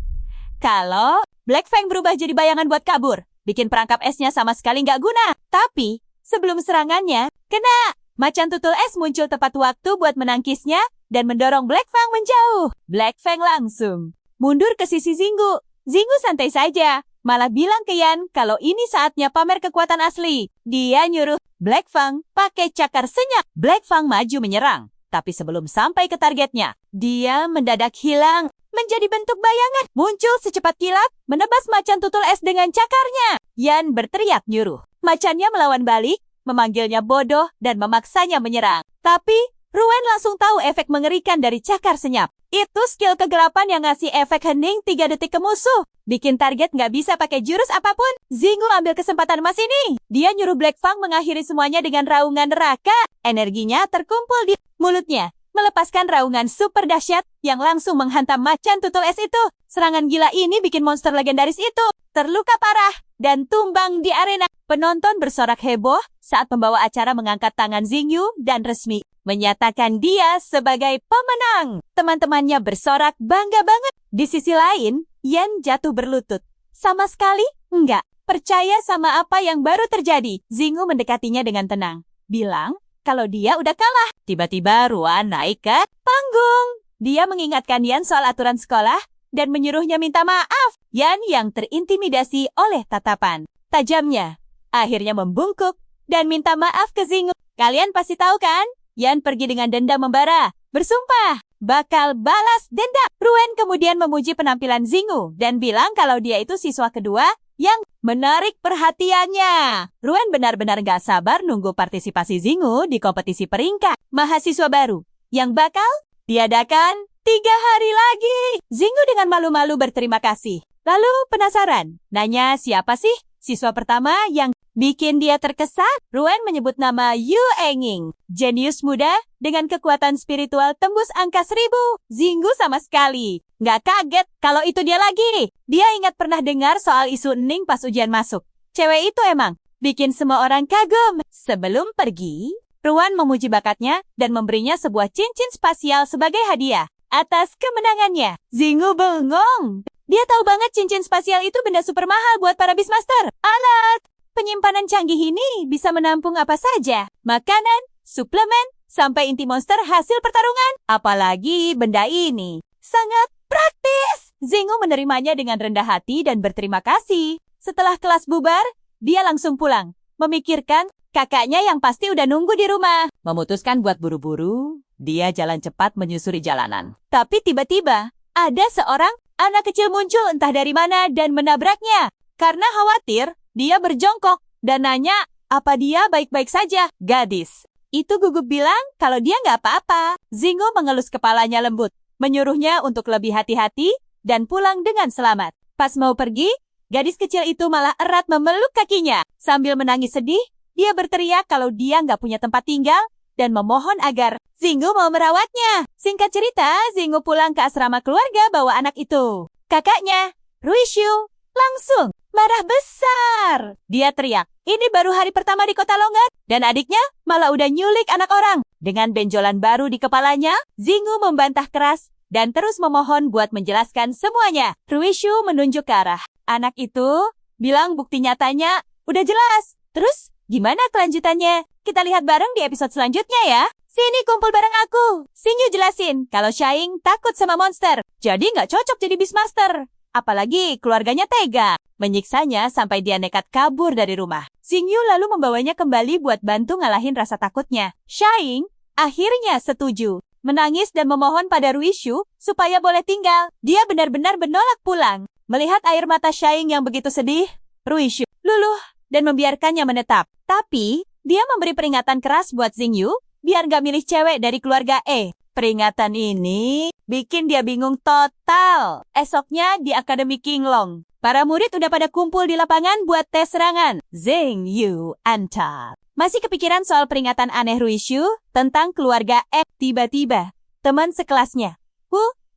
kalau Black Fang berubah jadi bayangan buat kabur. Bikin perangkap esnya sama sekali nggak guna. Tapi, sebelum serangannya, kena. Macan tutul es muncul tepat waktu buat menangkisnya dan mendorong Black Fang menjauh. Black Fang langsung mundur ke sisi Zingu. Zingu santai saja, malah bilang ke Yan kalau ini saatnya pamer kekuatan asli. Dia nyuruh Black Fang pakai cakar senyap. Black Fang maju menyerang. Tapi sebelum sampai ke targetnya, dia mendadak hilang. Menjadi bentuk bayangan, muncul secepat kilat, menebas macan tutul es dengan cakarnya. Yan berteriak nyuruh. Macannya melawan balik, memanggilnya bodoh, dan memaksanya menyerang. Tapi, Ruwen langsung tahu efek mengerikan dari cakar senyap. Itu skill kegelapan yang ngasih efek hening 3 detik ke musuh. Bikin target nggak bisa pakai jurus apapun. Zingu ambil kesempatan emas ini. Dia nyuruh Black Fang mengakhiri semuanya dengan raungan neraka. Energinya terkumpul di mulutnya, melepaskan raungan super dahsyat yang langsung menghantam macan tutul es itu. Serangan gila ini bikin monster legendaris itu terluka parah dan tumbang di arena. Penonton bersorak heboh saat pembawa acara mengangkat tangan Xingyu dan resmi menyatakan dia sebagai pemenang. Teman-temannya bersorak bangga banget. Di sisi lain, Yan jatuh berlutut. Sama sekali enggak percaya sama apa yang baru terjadi. Xingyu mendekatinya dengan tenang, bilang kalau dia udah kalah. Tiba-tiba Ruan naik ke panggung. Dia mengingatkan Yan soal aturan sekolah dan menyuruhnya minta maaf. Yan yang terintimidasi oleh tatapan tajamnya akhirnya membungkuk dan minta maaf ke Xingyu. Kalian pasti tahu kan? Yan pergi dengan dendam membara, bersumpah bakal balas dendam. Ruen kemudian memuji penampilan Xingyu dan bilang kalau dia itu siswa kedua yang menarik perhatiannya. Ruen benar-benar gak sabar nunggu partisipasi Xingyu di kompetisi peringkat mahasiswa baru yang bakal diadakan 3 hari lagi. Xingyu dengan malu-malu berterima kasih. Lalu penasaran, nanya siapa sih siswa pertama yang bikin dia terkesan. Ruen menyebut nama Yu Enging, jenius muda dengan kekuatan spiritual tembus angka 1000. Xingyu sama sekali nggak kaget kalau itu dia lagi. Dia ingat pernah dengar soal isu Ning pas ujian masuk. Cewek itu emang bikin semua orang kagum. Sebelum pergi, Ruen memuji bakatnya dan memberinya sebuah cincin spasial sebagai hadiah atas kemenangannya. Xingyu bengong. Dia tahu banget cincin spasial itu benda super mahal buat para Beastmaster. Alat penyimpanan canggih ini bisa menampung apa saja. Makanan, suplemen, sampai inti monster hasil pertarungan. Apalagi benda ini sangat praktis. Xingyu menerimanya dengan rendah hati dan berterima kasih. Setelah kelas bubar, dia langsung pulang. Memikirkan kakaknya yang pasti udah nunggu di rumah. Memutuskan buat buru-buru, dia jalan cepat menyusuri jalanan. Tapi tiba-tiba, ada seorang anak kecil muncul entah dari mana dan menabraknya. Karena khawatir, dia berjongkok dan nanya apa dia baik-baik saja. Gadis itu gugup bilang kalau dia nggak apa-apa. Xingyu mengelus kepalanya lembut, menyuruhnya untuk lebih hati-hati dan pulang dengan selamat. Pas mau pergi, gadis kecil itu malah erat memeluk kakinya. Sambil menangis sedih, dia berteriak kalau dia nggak punya tempat tinggal dan memohon agar Xingyu mau merawatnya. Singkat cerita, Xingyu pulang ke asrama keluarga bawa anak itu. Kakaknya, Ruishu, langsung marah besar. Dia teriak, ini baru hari pertama di kota Longgar, dan adiknya malah udah nyulik anak orang. Dengan benjolan baru di kepalanya, Xingyu membantah keras dan terus memohon buat menjelaskan semuanya. Ruishu menunjuk ke arah anak itu, bilang bukti nyatanya udah jelas. Terus, gimana kelanjutannya? Kita lihat bareng di episode selanjutnya ya. Sini kumpul bareng aku. Xingyu jelasin kalau Xiaoying takut sama monster, jadi nggak cocok jadi Beastmaster. Apalagi keluarganya tega, menyiksanya sampai dia nekat kabur dari rumah. Xingyu lalu membawanya kembali buat bantu ngalahin rasa takutnya. Xiaoying akhirnya setuju, menangis dan memohon pada Ruishu supaya boleh tinggal. Dia benar-benar menolak pulang. Melihat air mata Xiaoying yang begitu sedih, Ruishu luluh dan membiarkannya menetap. Tapi, dia memberi peringatan keras buat Xingyu biar gak milih cewek dari keluarga E. Peringatan ini bikin dia bingung total. Esoknya di Akademi Qinglong, para murid udah pada kumpul di lapangan buat tes serangan. Xingyu antar. Masih kepikiran soal peringatan aneh Ruishu tentang keluarga E. Tiba-tiba, teman sekelasnya,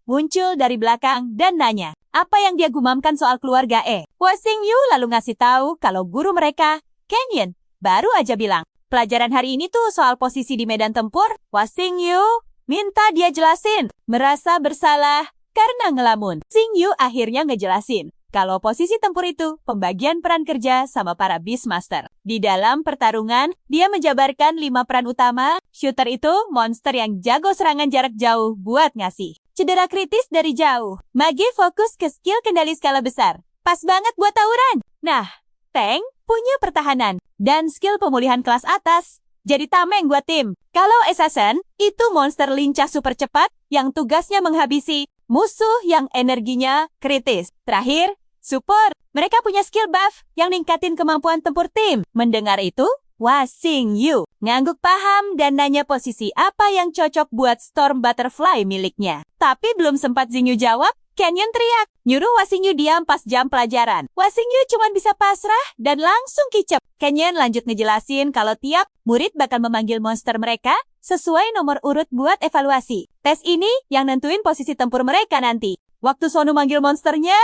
muncul dari belakang dan nanya apa yang dia gumamkan soal keluarga E. Xingyu lalu ngasih tahu kalau guru mereka, Canyon, baru aja bilang, pelajaran hari ini tuh soal posisi di medan tempur. Xingyu minta dia jelasin. Merasa bersalah karena ngelamun, Xingyu akhirnya ngejelasin kalau posisi tempur itu pembagian peran kerja sama para Beastmaster. Di dalam pertarungan, dia menjabarkan 5 peran utama. Shooter itu monster yang jago serangan jarak jauh buat ngasih cedera kritis dari jauh. Mage fokus ke skill kendali skala besar. Pas banget buat tawuran. Nah, Tank punya pertahanan dan skill pemulihan kelas atas. Jadi tameng buat tim. Kalau Assassin, itu monster lincah super cepat yang tugasnya menghabisi musuh yang energinya kritis. Terakhir, support. Mereka punya skill buff yang ningkatin kemampuan tempur tim. Mendengar itu, Xingyu ngangguk paham dan nanya posisi apa yang cocok buat Storm Butterfly miliknya. Tapi belum sempat Xingyu jawab, Canyon teriak, nyuruh Xingyu diam pas jam pelajaran. Xingyu cuma bisa pasrah dan langsung kicep. Canyon lanjut ngejelasin kalau tiap murid bakal memanggil monster mereka sesuai nomor urut buat evaluasi. Tes ini yang nentuin posisi tempur mereka nanti. Waktu Sonu manggil monsternya,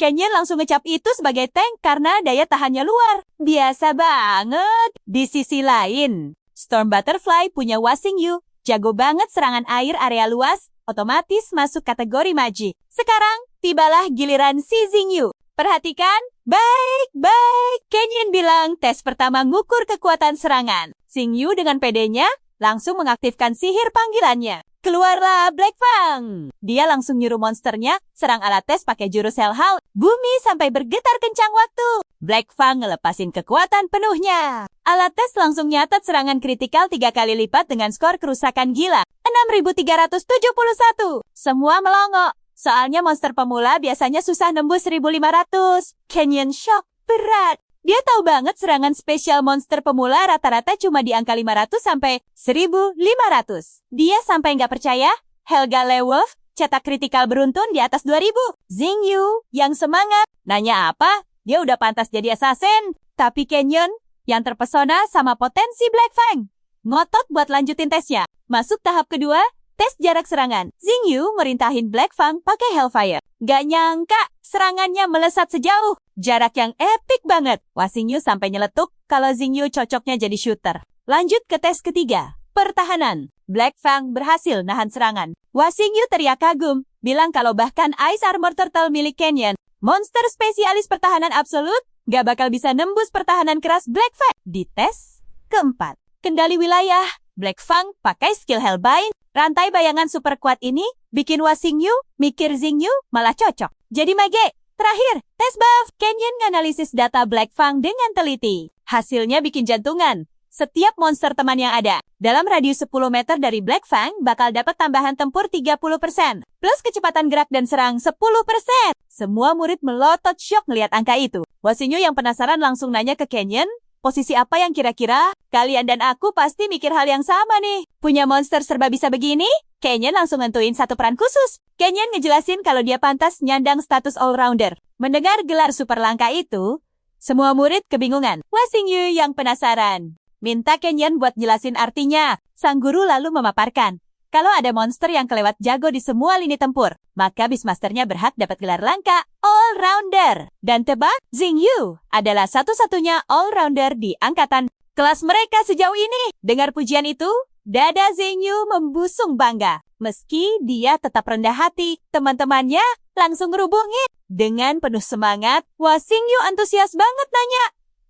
Canyon langsung ngecap itu sebagai tank karena daya tahannya luar. Biasa banget. Di sisi lain, Storm Butterfly punya Xingyu, jago banget serangan air area luas, otomatis masuk kategori magi. Sekarang, tibalah giliran si Xingyu. Perhatikan, baik-baik. Canyon bilang tes pertama ngukur kekuatan serangan. Xingyu dengan pedenya langsung mengaktifkan sihir panggilannya. Keluarlah Black Fang. Dia langsung nyuruh monsternya serang alat tes pakai jurus Hellhound. Bumi sampai bergetar kencang waktu Black Fang ngelepasin kekuatan penuhnya. Alat tes langsung nyatat serangan kritikal 3 kali lipat dengan skor kerusakan gila. 6 6.371. Semua melongo. Soalnya monster pemula biasanya susah nembus 1.500. Canyon shock berat. Dia tahu banget serangan spesial monster pemula rata-rata cuma di angka 500 sampai 1.500. Dia sampai nggak percaya. Helga Lewolf cetak kritikal beruntun di atas 2.000. Xingyu yang semangat. Nanya apa? Dia udah pantas jadi assassin. Tapi Canyon yang terpesona sama potensi Black Fang. Ngotot buat lanjutin tesnya. Masuk tahap kedua, tes jarak serangan. Xingyu merintahin Black Fang pakai Hellfire. Gak nyangka serangannya melesat sejauh. Jarak yang epik banget. Wah, Xingyu sampai nyeletuk kalau Xingyu cocoknya jadi shooter. Lanjut ke tes ketiga. Pertahanan. Black Fang berhasil nahan serangan. Wah, Xingyu teriak kagum. Bilang kalau bahkan Ice Armor Turtle milik Canyon, monster spesialis pertahanan absolut, gak bakal bisa nembus pertahanan keras Black Fang. Di tes keempat. Kendali wilayah. Black Fang pakai skill Hellbind. Rantai bayangan super kuat ini bikin Wah Xingyu mikir Xingyu malah cocok. Jadi mage. Terakhir, tes buff. Canyon nganalisis data Black Fang dengan teliti. Hasilnya bikin jantungan. Setiap monster teman yang ada dalam radius 10 meter dari Black Fang bakal dapat tambahan tempur 30%. Plus kecepatan gerak dan serang 10%. Semua murid melotot syok ngeliat angka itu. Wah Xingyu yang penasaran langsung nanya ke Canyon, posisi apa yang kira-kira? Kalian dan aku pasti mikir hal yang sama nih. Punya monster serba bisa begini? Canyon langsung nentuin satu peran khusus. Canyon ngejelasin kalau dia pantas nyandang status all-rounder. Mendengar gelar super langka itu, semua murid kebingungan. Wah Xingyu yang penasaran minta Canyon buat jelasin artinya. Sang guru lalu memaparkan, kalau ada monster yang kelewat jago di semua lini tempur, maka Beastmasternya berhak dapat gelar langka all-rounder. Dan tebak, Xingyu adalah satu-satunya all-rounder di angkatan kelas mereka sejauh ini. Dengar pujian itu, dada Xingyu membusung bangga. Meski dia tetap rendah hati, teman-temannya langsung ngerubungin. Dengan penuh semangat, Wah Xingyu antusias banget nanya,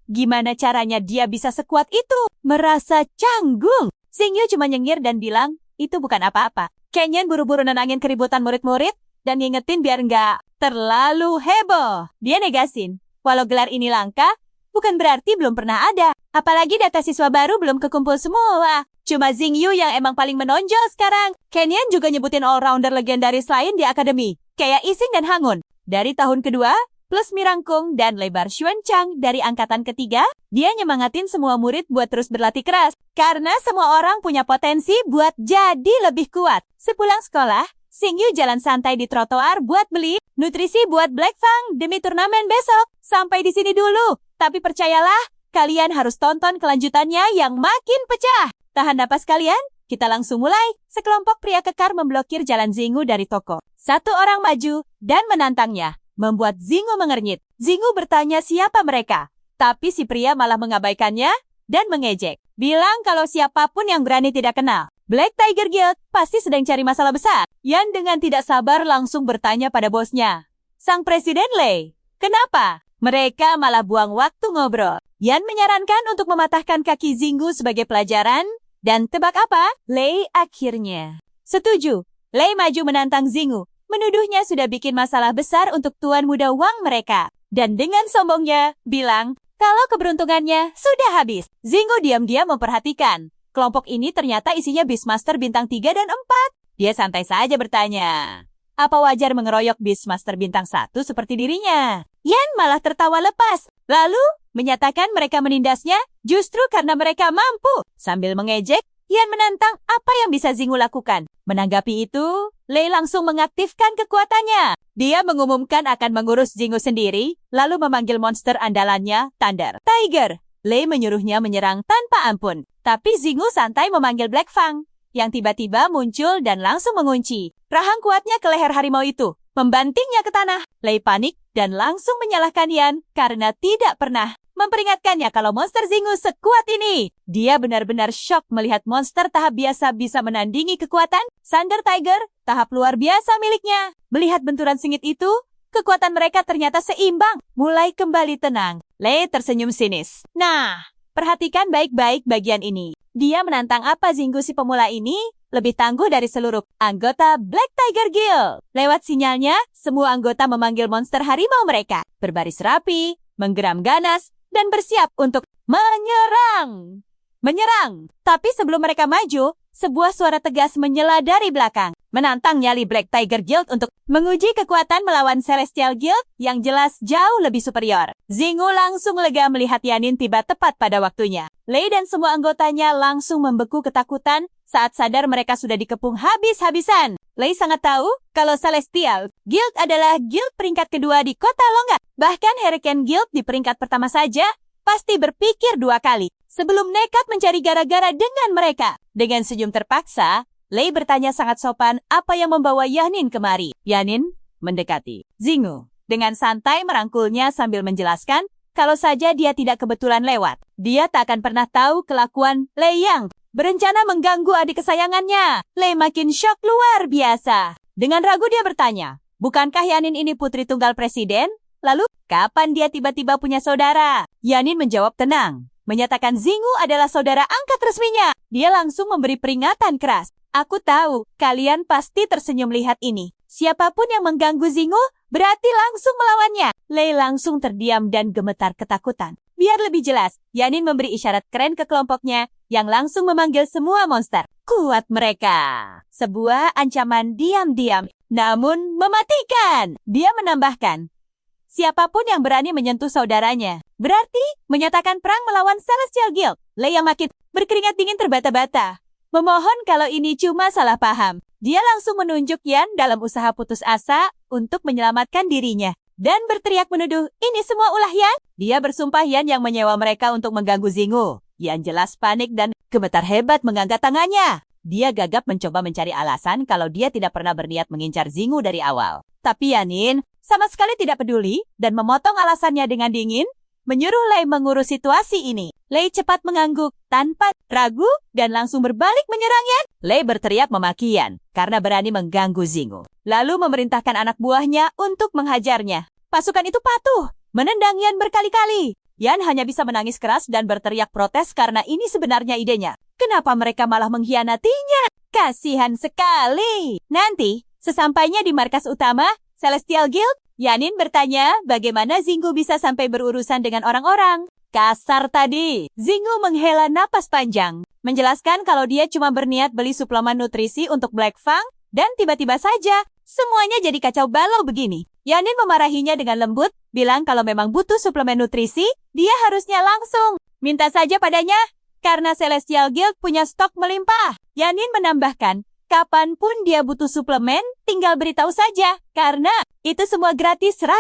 gimana caranya dia bisa sekuat itu? Merasa canggung. Xingyu cuma nyengir dan bilang, itu bukan apa-apa. Canyon buru-buru nenangin keributan murid-murid dan ngingetin biar nggak terlalu heboh. Dia negasin, walau gelar ini langka, bukan berarti belum pernah ada. Apalagi data siswa baru belum kekumpul semua. Cuma Xingyu yang emang paling menonjol sekarang. Canyon juga nyebutin all-rounder legendaris lain di akademi, kayak Ising dan Hangun. Dari tahun kedua, plus Mirangkung dan Lebar Xuanchang dari angkatan ketiga, dia nyemangatin semua murid buat terus berlatih keras. Karena semua orang punya potensi buat jadi lebih kuat. Sepulang sekolah, Xingyu jalan santai di trotoar buat beli nutrisi buat Black Fang demi turnamen besok. Sampai di sini dulu. Tapi percayalah, kalian harus tonton kelanjutannya yang makin pecah. Tahan napas kalian, kita langsung mulai. Sekelompok pria kekar memblokir jalan Xingyu dari toko. Satu orang maju dan menantangnya, membuat Xingyu mengernyit. Xingyu bertanya siapa mereka, tapi si pria malah mengabaikannya dan mengejek. Bilang kalau siapapun yang berani tidak kenal. Black Tiger Guild pasti sedang cari masalah besar. Yan dengan tidak sabar langsung bertanya pada bosnya, Sang Presiden Lei, kenapa mereka malah buang waktu ngobrol? Yan menyarankan untuk mematahkan kaki Xingyu sebagai pelajaran. Dan tebak apa? Lei akhirnya setuju. Lei maju menantang Xingyu. Menuduhnya sudah bikin masalah besar untuk tuan muda Wang mereka. Dan dengan sombongnya, bilang kalau keberuntungannya sudah habis. Xingyu diam-diam memperhatikan. Kelompok ini ternyata isinya Beastmaster bintang 3 dan 4. Dia santai saja bertanya, apa wajar mengeroyok Beastmaster bintang 1 seperti dirinya? Yan malah tertawa lepas. Lalu, menyatakan mereka menindasnya justru karena mereka mampu. Sambil mengejek, Yan menantang apa yang bisa Xingyu lakukan. Menanggapi itu, Lei langsung mengaktifkan kekuatannya. Dia mengumumkan akan mengurus Xingyu sendiri, lalu memanggil monster andalannya, Thunder Tiger. Lei menyuruhnya menyerang tanpa ampun. Tapi Xingyu santai memanggil Black Fang, yang tiba-tiba muncul dan langsung mengunci rahang kuatnya ke leher harimau itu, membantingnya ke tanah. Lei panik dan langsung menyalahkan Yan karena tidak pernah memperingatkannya kalau monster Xingyu sekuat ini. Dia benar-benar syok melihat monster tahap biasa bisa menandingi kekuatan Thunder Tiger tahap luar biasa miliknya. Melihat benturan sengit itu, kekuatan mereka ternyata seimbang. Mulai kembali tenang, Lei tersenyum sinis. Nah, perhatikan baik-baik bagian ini. Dia menantang apa Xingyu si pemula ini lebih tangguh dari seluruh anggota Black Tiger Guild. Lewat sinyalnya, semua anggota memanggil monster harimau mereka, berbaris rapi, menggeram ganas, dan bersiap untuk menyerang. menyerang. Tapi sebelum mereka maju, sebuah suara tegas menyela dari belakang, menantang nyali Black Tiger Guild untuk menguji kekuatan melawan Celestial Guild yang jelas jauh lebih superior. Zingu langsung lega melihat Yanin tiba tepat pada waktunya. Lei dan semua anggotanya langsung membeku ketakutan saat sadar mereka sudah dikepung habis-habisan. Lei sangat tahu kalau Celestial Guild adalah guild peringkat kedua di kota Longgar. Bahkan Hurricane Guild di peringkat pertama saja pasti berpikir 2 kali sebelum nekat mencari gara-gara dengan mereka. Dengan senyum terpaksa, Lei bertanya sangat sopan apa yang membawa Yanin kemari. Yanin mendekati Zingu dengan santai merangkulnya sambil menjelaskan kalau saja dia tidak kebetulan lewat, dia tak akan pernah tahu kelakuan Lei yang berencana mengganggu adik kesayangannya. Lei makin syok luar biasa. Dengan ragu dia bertanya, bukankah Yanin ini putri tunggal presiden? Lalu, kapan dia tiba-tiba punya saudara? Yanin menjawab tenang, menyatakan Zingu adalah saudara angkat resminya. Dia langsung memberi peringatan keras. Aku tahu, kalian pasti tersenyum lihat ini. Siapapun yang mengganggu Zingu, berarti langsung melawannya. Lei langsung terdiam dan gemetar ketakutan. Biar lebih jelas, Yanin memberi isyarat keren ke kelompoknya yang langsung memanggil semua monster. Kuat mereka. Sebuah ancaman diam-diam, namun mematikan. Dia menambahkan, siapapun yang berani menyentuh saudaranya, berarti menyatakan perang melawan Celestial Guild. Lei yang makin berkeringat dingin terbata-bata. Memohon kalau ini cuma salah paham. Dia langsung menunjuk Yan dalam usaha putus asa untuk menyelamatkan dirinya. Dan berteriak menuduh, ini semua ulah Yan. Dia bersumpah Yan yang menyewa mereka untuk mengganggu Zingu. Yan jelas panik dan gemetar hebat mengangkat tangannya. Dia gagap mencoba mencari alasan kalau dia tidak pernah berniat mengincar Zingu dari awal. Tapi Yanin sama sekali tidak peduli dan memotong alasannya dengan dingin, menyuruh Lei mengurus situasi ini. Lei cepat mengangguk tanpa ragu dan langsung berbalik menyerang Yan. Lei berteriak memaki Yan karena berani mengganggu Zingu. Lalu memerintahkan anak buahnya untuk menghajarnya. Pasukan itu patuh, menendang Yan berkali-kali. Yan hanya bisa menangis keras dan berteriak protes karena ini sebenarnya idenya. Kenapa mereka malah mengkhianatinya? Kasihan sekali. Nanti, sesampainya di markas utama Celestial Guild, Yanin bertanya bagaimana Zingu bisa sampai berurusan dengan orang-orang. Kasar tadi. Zingu menghela napas panjang, menjelaskan kalau dia cuma berniat beli suplemen nutrisi untuk Black Fang, dan tiba-tiba saja semuanya jadi kacau balau begini. Yanin memarahinya dengan lembut, bilang kalau memang butuh suplemen nutrisi, dia harusnya langsung minta saja padanya, karena Celestial Guild punya stok melimpah. Yanin menambahkan, kapanpun dia butuh suplemen, tinggal beritahu saja, karena itu semua gratis 100%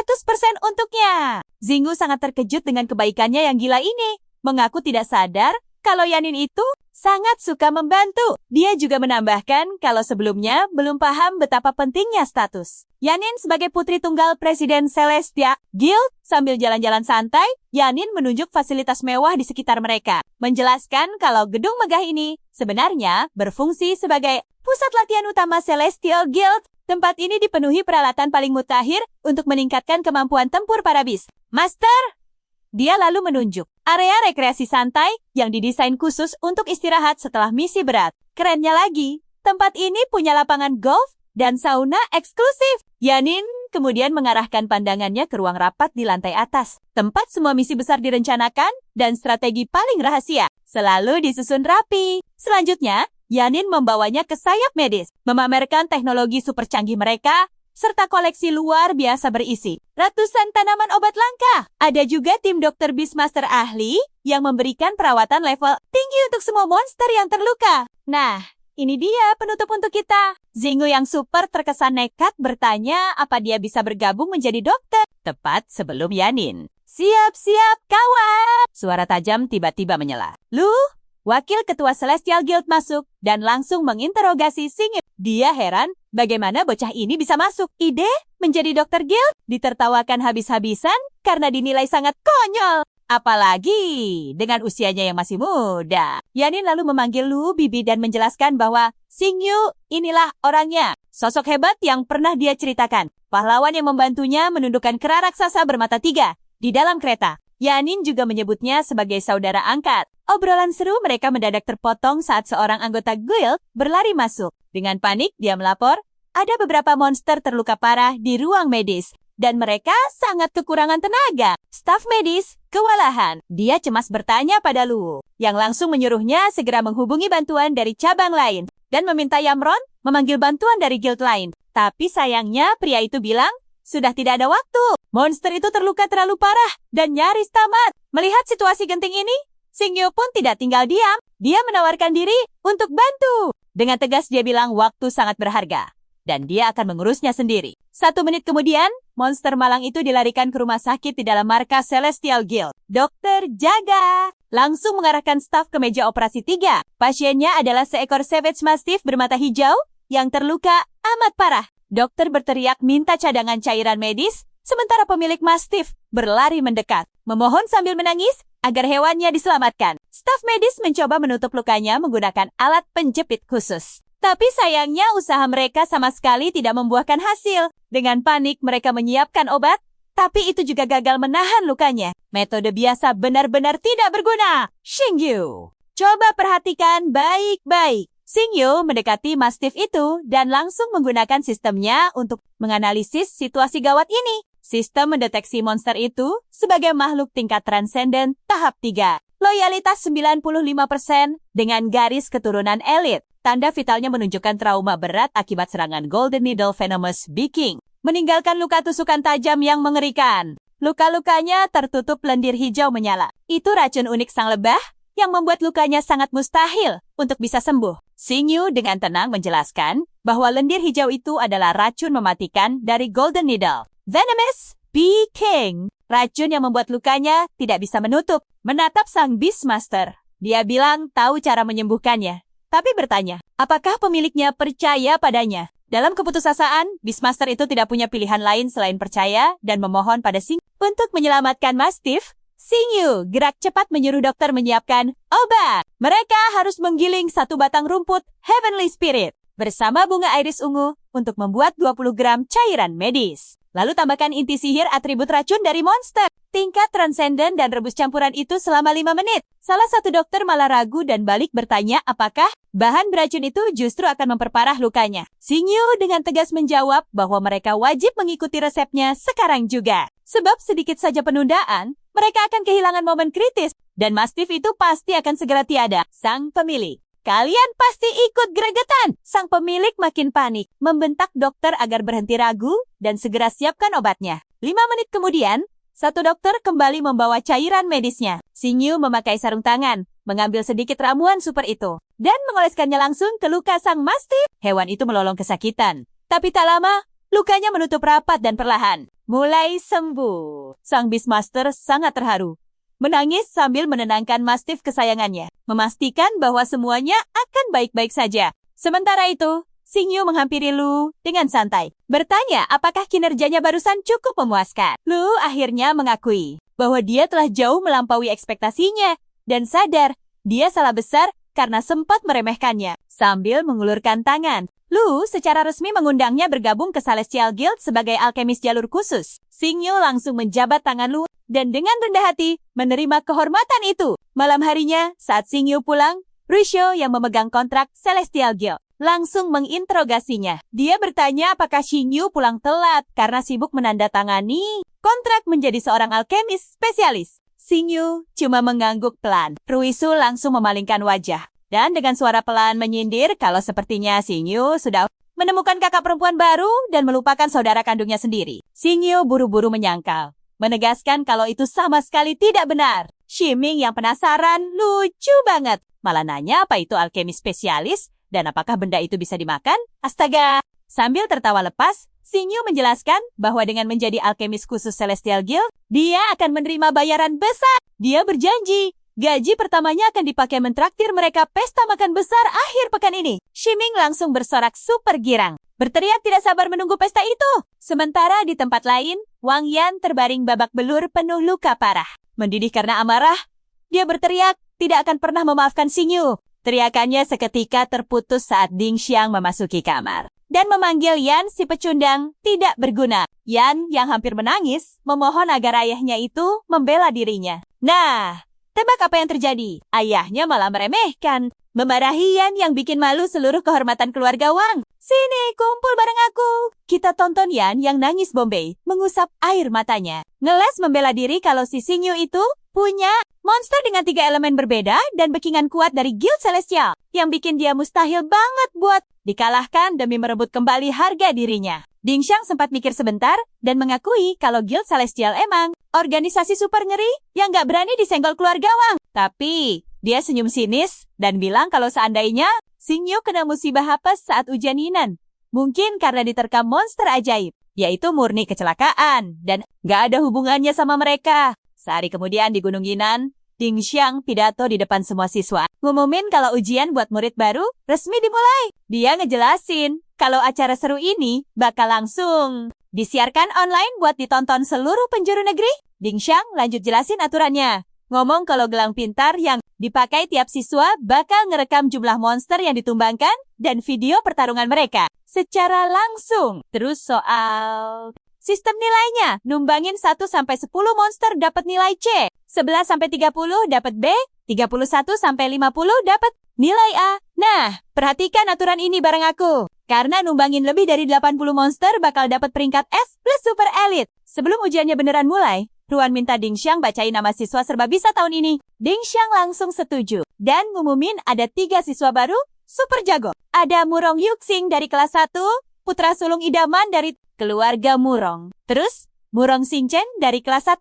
untuknya. Zingu sangat terkejut dengan kebaikannya yang gila ini, mengaku tidak sadar kalau Yanin itu sangat suka membantu. Dia juga menambahkan kalau sebelumnya belum paham betapa pentingnya status. Yanin sebagai putri tunggal Presiden Celestial Guild, sambil jalan-jalan santai, Yanin menunjuk fasilitas mewah di sekitar mereka, menjelaskan kalau gedung megah ini sebenarnya berfungsi sebagai pusat latihan utama Celestial Guild. Tempat ini dipenuhi peralatan paling mutakhir untuk meningkatkan kemampuan tempur para bis. Master! Dia lalu menunjuk area rekreasi santai yang didesain khusus untuk istirahat setelah misi berat. Kerennya lagi, tempat ini punya lapangan golf dan sauna eksklusif. Yanin kemudian mengarahkan pandangannya ke ruang rapat di lantai atas. Tempat semua misi besar direncanakan dan strategi paling rahasia selalu disusun rapi. Selanjutnya, Yanin membawanya ke sayap medis, memamerkan teknologi super canggih mereka, serta koleksi luar biasa berisi ratusan tanaman obat langka. Ada juga tim dokter Beastmaster ahli yang memberikan perawatan level tinggi untuk semua monster yang terluka. Nah, ini dia penutup untuk kita. Zingu yang super terkesan nekat bertanya apa dia bisa bergabung menjadi dokter. Tepat sebelum Yanin, siap-siap kawan. Suara tajam tiba-tiba menyela. Lu? Wakil Ketua Celestial Guild masuk dan langsung menginterogasi Singip. Dia heran bagaimana bocah ini bisa masuk. Ide menjadi dokter guild ditertawakan habis-habisan karena dinilai sangat konyol. Apalagi dengan usianya yang masih muda. Yanin lalu memanggil Lu Bibi dan menjelaskan bahwa Xingyu inilah orangnya. Sosok hebat yang pernah dia ceritakan. Pahlawan yang membantunya menundukkan kera raksasa bermata 3 di dalam kereta. Yanin juga menyebutnya sebagai saudara angkat. Obrolan seru mereka mendadak terpotong saat seorang anggota guild berlari masuk. Dengan panik, dia melapor, ada beberapa monster terluka parah di ruang medis. dan mereka sangat kekurangan tenaga. Staf medis kewalahan. Dia cemas bertanya pada Lu, yang langsung menyuruhnya segera menghubungi bantuan dari cabang lain dan meminta Yamron memanggil bantuan dari guild lain. Tapi sayangnya pria itu bilang, sudah tidak ada waktu. Monster itu terluka terlalu parah dan nyaris tamat. Melihat situasi genting ini, Xingyu pun tidak tinggal diam. Dia menawarkan diri untuk bantu. Dengan tegas dia bilang waktu sangat berharga dan dia akan mengurusnya sendiri. 1 menit kemudian, monster malang itu dilarikan ke rumah sakit di dalam markas Celestial Guild. Dokter jaga! Langsung mengarahkan staf ke meja operasi 3. Pasiennya adalah seekor Savage Mastiff bermata hijau yang terluka amat parah. Dokter berteriak minta cadangan cairan medis, sementara pemilik Mastiff berlari mendekat, memohon sambil menangis agar hewannya diselamatkan. Staf medis mencoba menutup lukanya menggunakan alat penjepit khusus. Tapi sayangnya usaha mereka sama sekali tidak membuahkan hasil. Dengan panik mereka menyiapkan obat, tapi itu juga gagal menahan lukanya. Metode biasa benar-benar tidak berguna. Xingyu, coba perhatikan baik-baik. Xingyu mendekati Mastiff itu dan langsung menggunakan sistemnya untuk menganalisis situasi gawat ini. Sistem mendeteksi monster itu sebagai makhluk tingkat transenden tahap 3. Loyalitas 95% dengan garis keturunan elit. Tanda vitalnya menunjukkan trauma berat akibat serangan Golden Needle Venomous Beaking, meninggalkan luka tusukan tajam yang mengerikan. Luka-lukanya tertutup lendir hijau menyala. Itu racun unik sang lebah yang membuat lukanya sangat mustahil untuk bisa sembuh. Xingyu dengan tenang menjelaskan bahwa lendir hijau itu adalah racun mematikan dari Golden Needle Venomous Beaking. Racun yang membuat lukanya tidak bisa menutup. Menatap sang Beastmaster, dia bilang tahu cara menyembuhkannya. Tapi bertanya, apakah pemiliknya percaya padanya? Dalam keputusasaan, Beastmaster itu tidak punya pilihan lain selain percaya dan memohon pada Xingyu untuk menyelamatkan Mastiff. Xingyu gerak cepat menyuruh dokter menyiapkan obat. Mereka harus menggiling 1 batang rumput Heavenly Spirit bersama bunga iris ungu untuk membuat 20 gram cairan medis. Lalu tambahkan inti sihir atribut racun dari monster. Tingkat transenden dan rebus campuran itu selama 5 menit. Salah satu dokter malah ragu dan balik bertanya apakah bahan beracun itu justru akan memperparah lukanya. Xingyu dengan tegas menjawab bahwa mereka wajib mengikuti resepnya sekarang juga. Sebab sedikit saja penundaan, mereka akan kehilangan momen kritis dan Mastiff itu pasti akan segera tiada. Sang pemilik, kalian pasti ikut gregetan. Sang pemilik makin panik, membentak dokter agar berhenti ragu dan segera siapkan obatnya. 5 menit kemudian, satu dokter kembali membawa cairan medisnya. Xingyu memakai sarung tangan, mengambil sedikit ramuan super itu, dan mengoleskannya langsung ke luka sang Mastiff. Hewan itu melolong kesakitan. Tapi tak lama, lukanya menutup rapat dan perlahan mulai sembuh. Sang Beastmaster sangat terharu, menangis sambil menenangkan Mastiff kesayangannya, memastikan bahwa semuanya akan baik-baik saja. Sementara itu, Xingyu menghampiri Lu dengan santai, bertanya apakah kinerjanya barusan cukup memuaskan. Lu akhirnya mengakui bahwa dia telah jauh melampaui ekspektasinya dan sadar dia salah besar karena sempat meremehkannya. Sambil mengulurkan tangan, Lu secara resmi mengundangnya bergabung ke Celestial Guild sebagai alkemis jalur khusus. Xingyu langsung menjabat tangan Lu dan dengan rendah hati menerima kehormatan itu. Malam harinya, saat Xingyu pulang, Ruisho yang memegang kontrak Celestial Guild langsung menginterogasinya. Dia bertanya apakah Xingyu pulang telat karena sibuk menandatangani kontrak menjadi seorang alkemis spesialis. Xingyu cuma mengangguk pelan. Ruisho langsung memalingkan wajah dan dengan suara pelan menyindir kalau sepertinya Xingyu sudah menemukan kakak perempuan baru dan melupakan saudara kandungnya sendiri. Xingyu buru-buru menyangkal, menegaskan kalau itu sama sekali tidak benar. Shiming yang penasaran, lucu banget. Malah nanya apa itu alkemis spesialis dan apakah benda itu bisa dimakan? Astaga! Sambil tertawa lepas, Xingyu menjelaskan bahwa dengan menjadi alkemis khusus Celestial Guild, dia akan menerima bayaran besar. Dia berjanji, gaji pertamanya akan dipakai mentraktir mereka pesta makan besar akhir pekan ini. Shiming langsung bersorak super girang, berteriak tidak sabar menunggu pesta itu. Sementara di tempat lain, Wang Yan terbaring babak belur penuh luka parah. Mendidih karena amarah, dia berteriak tidak akan pernah memaafkan Xingyu. Teriakannya seketika terputus saat Ding Xiang memasuki kamar dan memanggil Yan si pecundang tidak berguna. Yan yang hampir menangis memohon agar ayahnya itu membela dirinya. Nah, Tebak apa yang terjadi? Ayahnya malah meremehkan. Memarahi Yan yang bikin malu seluruh kehormatan keluarga Wang. Sini, kumpul bareng aku. Kita tonton Yan yang nangis Bombay, mengusap air matanya. Ngeles membela diri kalau si Xingyu itu punya monster dengan 3 elemen berbeda dan backingan kuat dari Guild Celestial, yang bikin dia mustahil banget buat dikalahkan demi merebut kembali harga dirinya. Dingxiang sempat mikir sebentar dan mengakui kalau Guild Celestial emang organisasi super ngeri yang gak berani disenggol keluarga Wang. Tapi dia senyum sinis dan bilang kalau seandainya Xingyu kena musibah apes saat ujian Yinan, mungkin karena diterkam monster ajaib, yaitu murni kecelakaan dan gak ada hubungannya sama mereka. Sehari kemudian di Gunung Yinan, Dingxiang pidato di depan semua siswa, ngumumin kalau ujian buat murid baru resmi dimulai. Dia ngejelasin kalau acara seru ini bakal langsung disiarkan online buat ditonton seluruh penjuru negeri. Dingxiang lanjut jelasin aturannya. Ngomong kalau gelang pintar yang dipakai tiap siswa bakal ngerekam jumlah monster yang ditumbangkan dan video pertarungan mereka secara langsung. Terus soal sistem nilainya, numbangin 1-10 monster dapat nilai C, 11-30 dapat B, 31-50 dapat nilai A. Nah, perhatikan aturan ini bareng aku. Karena numbangin lebih dari 80 monster bakal dapat peringkat S plus Super Elite. Sebelum ujiannya beneran mulai, Ruan minta Dingxiang bacain nama siswa serba bisa tahun ini. Dingxiang langsung setuju dan ngumumin ada 3 siswa baru super jago. Ada Murong Yuxing dari kelas 1, putra sulung idaman dari keluarga Murong. Terus, Murong Xingchen dari kelas 1,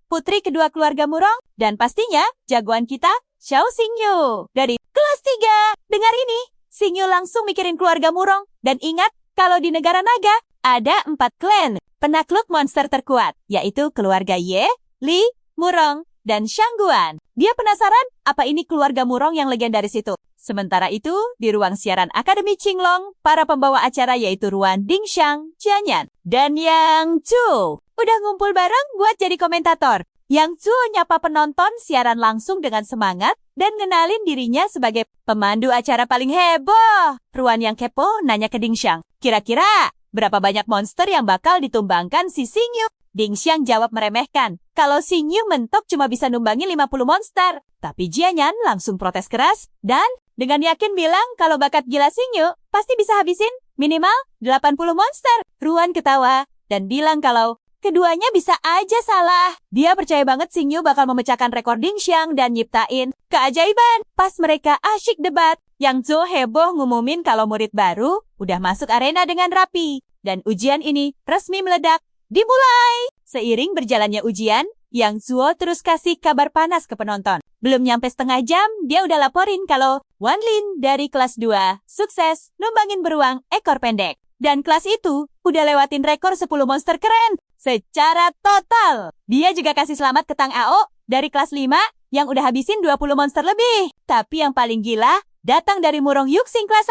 putri kedua keluarga Murong. Dan pastinya, jagoan kita, Xiao Xingyu dari kelas 3. Dengar ini, Xingyu langsung mikirin keluarga Murong. Dan ingat, kalau di negara naga, ada 4 klan penakluk monster terkuat, yaitu keluarga Ye, Li, Murong, dan Shangguan. Dia penasaran apa ini keluarga Murong yang legendaris itu. Sementara itu, di ruang siaran Akademi Qinglong, para pembawa acara yaitu Ruan Dingxiang, Jianyan, dan Yang Zhu udah ngumpul bareng buat jadi komentator. Yang Zhu nyapa penonton siaran langsung dengan semangat dan ngenalin dirinya sebagai pemandu acara paling heboh. Ruan yang kepo nanya ke Dingxiang, kira-kira berapa banyak monster yang bakal ditumbangkan si Xingyu? Dingxiang jawab meremehkan kalau Xingyu mentok cuma bisa numbangin 50 monster. Tapi Jianyan langsung protes keras dan dengan yakin bilang kalau bakat gila Xingyu pasti bisa habisin minimal 80 monster. Ruan ketawa dan bilang kalau keduanya bisa aja salah. Dia percaya banget Xingyu bakal memecahkan rekor Dingxiang dan nyiptain keajaiban. Pas mereka asyik debat, Yang Zhou heboh ngumumin kalau murid baru udah masuk arena dengan rapi. Dan ujian ini resmi meledak. Dimulai! Seiring berjalannya ujian, Yang Zhou terus kasih kabar panas ke penonton. Belum nyampe setengah jam, dia udah laporin kalau Wan Lin dari kelas 2 sukses numbangin beruang ekor pendek. Dan kelas itu udah lewatin rekor 10 monster keren secara total. Dia juga kasih selamat ke Tang Ao dari kelas 5 yang udah habisin 20 monster lebih. Tapi yang paling gila datang dari Murong Yuxing kelas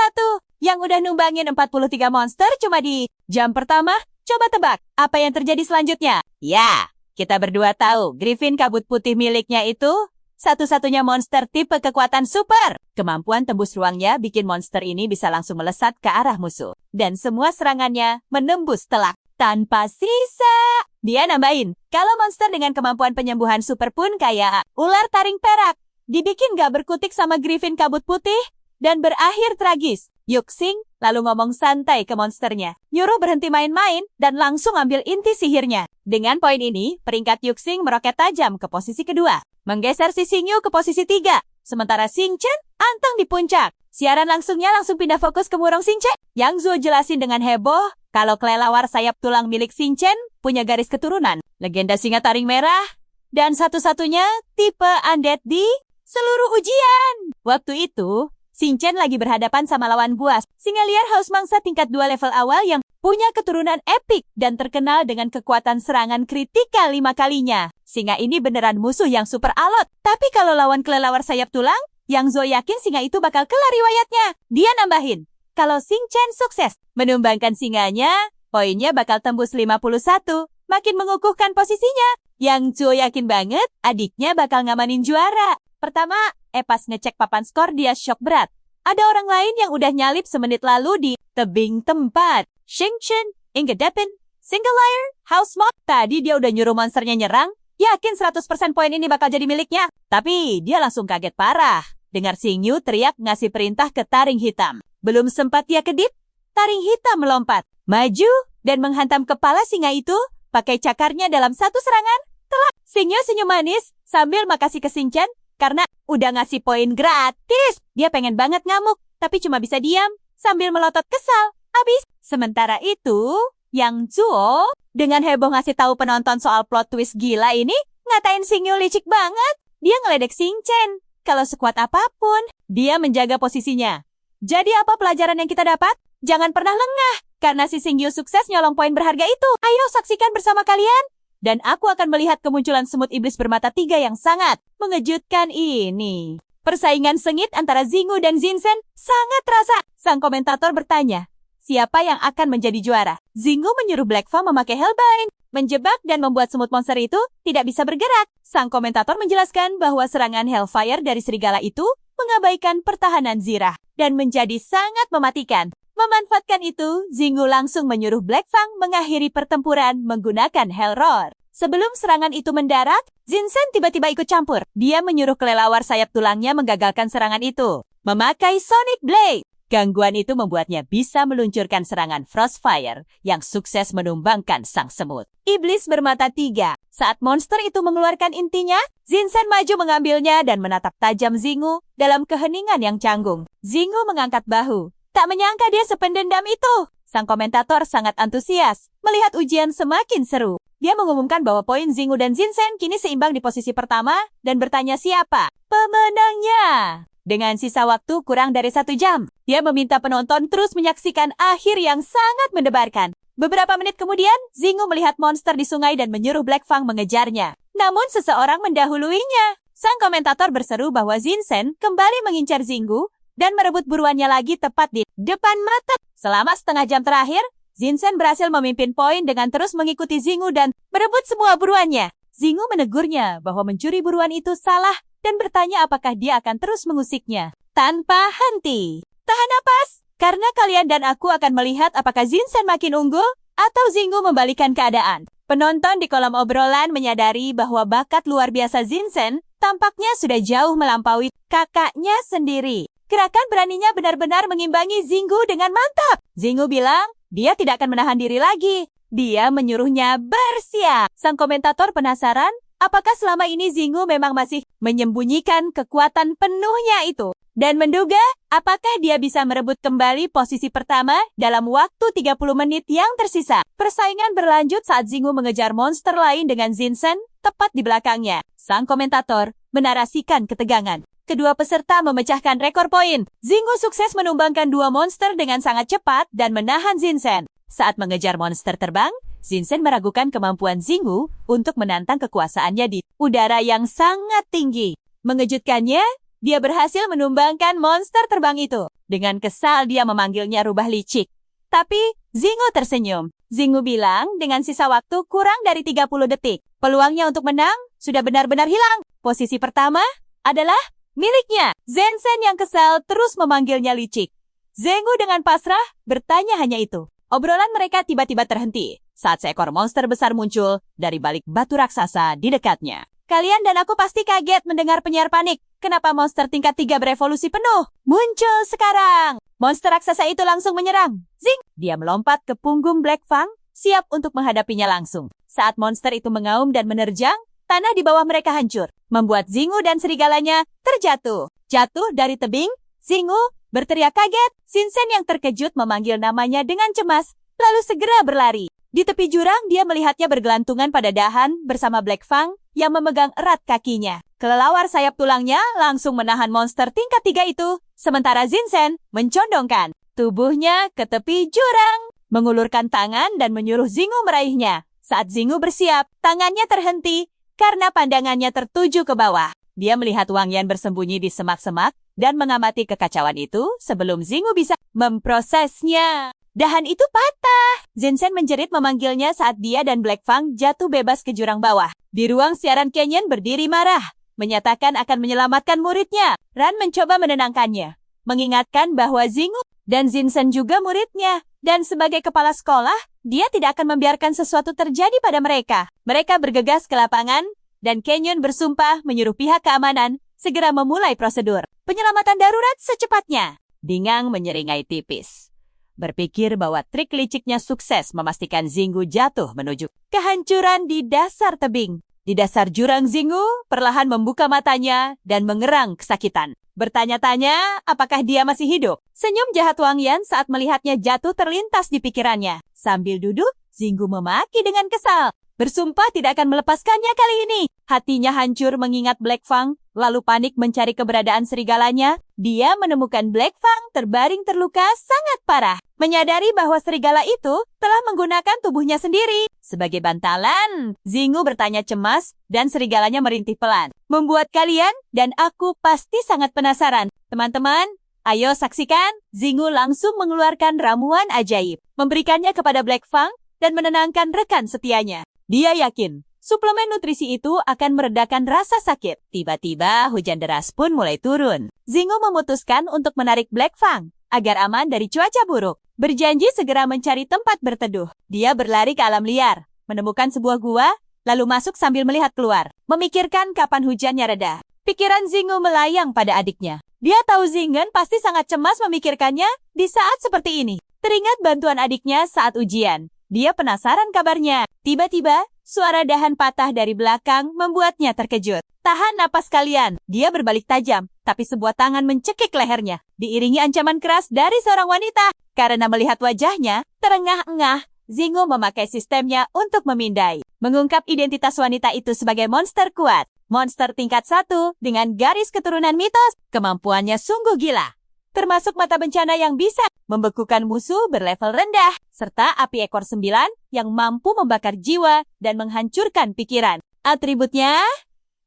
1 yang udah numbangin 43 monster cuma di jam pertama. Coba tebak, apa yang terjadi selanjutnya? Ya, kita berdua tahu Griffin kabut putih miliknya itu satu-satunya monster tipe kekuatan super. Kemampuan tembus ruangnya bikin monster ini bisa langsung melesat ke arah musuh. Dan semua serangannya menembus telak tanpa sisa. Dia nambahin, kalau monster dengan kemampuan penyembuhan super pun kayak ular taring perak, dibikin gak berkutik sama Griffin kabut putih dan berakhir tragis. Yuxing lalu ngomong santai ke monsternya, nyuruh berhenti main-main dan langsung ambil inti sihirnya. Dengan poin ini, peringkat Yuxing meroket tajam ke posisi kedua, menggeser si Xingyu ke posisi 3, sementara Xingchen anteng di puncak. Siaran langsungnya langsung pindah fokus ke Murong Xingchen. Yang Zhou jelasin dengan heboh kalau kelelawar sayap tulang milik Xingchen punya garis keturunan, legenda singa taring merah, dan satu-satunya tipe undead di seluruh ujian. Waktu itu, Xingchen lagi berhadapan sama lawan buas, singa liar haus mangsa tingkat 2 level awal yang punya keturunan epik dan terkenal dengan kekuatan serangan kritikal 5 kalinya. Singa ini beneran musuh yang super alot. Tapi kalau lawan kelelawar sayap tulang, Yang Zhou yakin singa itu bakal kelar riwayatnya. Dia nambahin, kalau Xingchen sukses menumbangkan singanya, poinnya bakal tembus 51, makin mengukuhkan posisinya. Yang Zhou yakin banget adiknya bakal ngamanin juara. Pertama, pas ngecek papan skor dia shock berat. Ada orang lain yang udah nyalip semenit lalu di tebing tempat. Xingchen, Ingedepen, Single Layer, House Mod. Tadi dia udah nyuruh monsternya nyerang, Yakin 100% poin ini bakal jadi miliknya. Tapi dia langsung kaget parah. Dengar Xingyu teriak ngasih perintah ke taring hitam. Belum sempat dia kedip, taring hitam melompat, maju, dan menghantam kepala singa itu pakai cakarnya dalam satu serangan. Telak, Xingyu senyum manis sambil makasih ke Xingchen karena udah ngasih poin gratis. Dia pengen banget ngamuk, tapi cuma bisa diam sambil melotot kesal. Abis. Sementara itu, Yang Zuo dengan heboh ngasih tahu penonton soal plot twist gila ini, ngatain Xingyu licik banget. Dia ngeledek Xingchen. Kalau sekuat apapun, dia menjaga posisinya. Jadi apa pelajaran yang kita dapat? Jangan pernah lengah, karena si Xingyu sukses nyolong poin berharga itu. Ayo saksikan bersama kalian. Dan aku akan melihat kemunculan semut iblis bermata 3 yang sangat mengejutkan ini. Persaingan sengit antara Xingyu dan Jinsen sangat terasa. Sang komentator bertanya, siapa yang akan menjadi juara? Xingyu menyuruh Black Fang memakai Hellbind, menjebak dan membuat semut monster itu tidak bisa bergerak. Sang komentator menjelaskan bahwa serangan Hellfire dari serigala itu mengabaikan pertahanan Zirah dan menjadi sangat mematikan. Memanfaatkan itu, Xingyu langsung menyuruh Black Fang mengakhiri pertempuran menggunakan Hell Roar. Sebelum serangan itu mendarat, Jinsen tiba-tiba ikut campur. Dia menyuruh kelelawar sayap tulangnya menggagalkan serangan itu. Memakai Sonic Blade. Gangguan itu membuatnya bisa meluncurkan serangan Frostfire yang sukses menumbangkan sang semut iblis bermata 3. Saat monster itu mengeluarkan intinya, Jinsen maju mengambilnya dan menatap tajam Xingyu dalam keheningan yang canggung. Xingyu mengangkat bahu. Tak menyangka dia sependendam itu. Sang komentator sangat antusias melihat ujian semakin seru. Dia mengumumkan bahwa poin Xingyu dan Jinsen kini seimbang di posisi pertama dan bertanya siapa pemenangnya. Dengan sisa waktu kurang dari 1 jam, dia meminta penonton terus menyaksikan akhir yang sangat mendebarkan. Beberapa menit kemudian, Xingyu melihat monster di sungai dan menyuruh Black Fang mengejarnya. Namun seseorang mendahuluinya. Sang komentator berseru bahwa Jinsen kembali mengincar Xingyu dan merebut buruannya lagi tepat di depan mata. Selama setengah jam terakhir, Jinsen berhasil memimpin poin dengan terus mengikuti Xingyu dan merebut semua buruannya. Xingyu menegurnya bahwa mencuri buruan itu salah dan bertanya apakah dia akan terus mengusiknya tanpa henti. Tahan napas, karena kalian dan aku akan melihat apakah Jinsen makin unggul atau Xingyu membalikan keadaan. Penonton di kolom obrolan menyadari bahwa bakat luar biasa Jinsen tampaknya sudah jauh melampaui kakaknya sendiri. Gerakan beraninya benar-benar mengimbangi Xingyu dengan mantap. Xingyu bilang dia tidak akan menahan diri lagi. Dia menyuruhnya bersiap. Sang komentator penasaran, apakah selama ini Xingyu memang masih menyembunyikan kekuatan penuhnya itu? Dan menduga, apakah dia bisa merebut kembali posisi pertama dalam waktu 30 menit yang tersisa? Persaingan berlanjut saat Xingyu mengejar monster lain dengan Jinsen tepat di belakangnya. Sang komentator menarasikan ketegangan. Kedua peserta memecahkan rekor poin. Xingyu sukses menumbangkan 2 monster dengan sangat cepat dan menahan Jinsen. Saat mengejar monster terbang, Jinsen meragukan kemampuan Xingyu untuk menantang kekuasaannya di udara yang sangat tinggi. Mengejutkannya, dia berhasil menumbangkan monster terbang itu. Dengan kesal dia memanggilnya rubah licik. Tapi Xingyu tersenyum. Xingyu bilang dengan sisa waktu kurang dari 30 detik. Peluangnya untuk menang sudah benar-benar hilang. Posisi pertama adalah miliknya. Jinsen yang kesal terus memanggilnya licik. Xingyu dengan pasrah bertanya hanya itu. Obrolan mereka tiba-tiba terhenti saat seekor monster besar muncul dari balik batu raksasa di dekatnya. Kalian dan aku pasti kaget mendengar penyiar panik. Kenapa monster tingkat 3 berevolusi penuh muncul sekarang? Monster raksasa itu langsung menyerang. Zing! Dia melompat ke punggung Black Fang, siap untuk menghadapinya langsung. Saat monster itu mengaum dan menerjang, tanah di bawah mereka hancur, membuat Xingyu dan serigalanya terjatuh. Jatuh dari tebing, Xingyu berteriak kaget. Jinsen yang terkejut memanggil namanya dengan cemas, lalu segera berlari. Di tepi jurang, dia melihatnya bergelantungan pada dahan bersama Black Fang yang memegang erat kakinya. Kelelawar sayap tulangnya langsung menahan monster tingkat 3 itu, sementara Jinsen mencondongkan tubuhnya ke tepi jurang, mengulurkan tangan dan menyuruh Xingyu meraihnya. Saat Xingyu bersiap, tangannya terhenti karena pandangannya tertuju ke bawah. Dia melihat Wang Yan bersembunyi di semak-semak dan mengamati kekacauan itu sebelum Xingyu bisa memprosesnya. Dahan itu patah. Jinsen menjerit memanggilnya saat dia dan Black Fang jatuh bebas ke jurang bawah. Di ruang siaran Canyon berdiri marah, menyatakan akan menyelamatkan muridnya. Ran mencoba menenangkannya, mengingatkan bahwa Xingyu dan Jinsen juga muridnya. Dan sebagai kepala sekolah, dia tidak akan membiarkan sesuatu terjadi pada mereka. Mereka bergegas ke lapangan dan Canyon bersumpah menyuruh pihak keamanan segera memulai prosedur penyelamatan darurat secepatnya. Dingang menyeringai tipis. Berpikir bahwa trik liciknya sukses memastikan Xinggu jatuh menuju kehancuran di dasar tebing. Di dasar jurang, Xinggu perlahan membuka matanya dan mengerang kesakitan. Bertanya-tanya apakah dia masih hidup. Senyum jahat Wang Yan saat melihatnya jatuh terlintas di pikirannya. Sambil duduk, Xinggu memaki dengan kesal. Bersumpah tidak akan melepaskannya kali ini. Hatinya hancur mengingat Black Fang, lalu panik mencari keberadaan serigalanya. Dia menemukan Black Fang terbaring terluka sangat parah. Menyadari bahwa serigala itu telah menggunakan tubuhnya sendiri. Sebagai bantalan, Xinggu bertanya cemas dan serigalanya merintih pelan. Membuat kalian dan aku pasti sangat penasaran. Teman-teman, ayo saksikan. Xinggu langsung mengeluarkan ramuan ajaib. Memberikannya kepada Black Fang dan menenangkan rekan setianya. Dia yakin suplemen nutrisi itu akan meredakan rasa sakit. Tiba-tiba hujan deras pun mulai turun. Xinggu memutuskan untuk menarik Black Fang agar aman dari cuaca buruk. Berjanji segera mencari tempat berteduh. Dia berlari ke alam liar, menemukan sebuah gua, lalu masuk sambil melihat keluar. Memikirkan kapan hujannya reda. Pikiran Xinggu melayang pada adiknya. Dia tahu Xingen pasti sangat cemas memikirkannya di saat seperti ini. Teringat bantuan adiknya saat ujian. Dia penasaran kabarnya. Tiba-tiba, suara dahan patah dari belakang membuatnya terkejut. Tahan napas kalian. Dia berbalik tajam, tapi sebuah tangan mencekik lehernya. Diiringi ancaman keras dari seorang wanita. Karena melihat wajahnya, terengah-engah, Xinggu memakai sistemnya untuk memindai. Mengungkap identitas wanita itu sebagai monster kuat. Monster tingkat 1 dengan garis keturunan mitos. Kemampuannya sungguh gila. Termasuk mata bencana yang bisa membekukan musuh berlevel rendah, serta api ekor 9 yang mampu membakar jiwa dan menghancurkan pikiran. Atributnya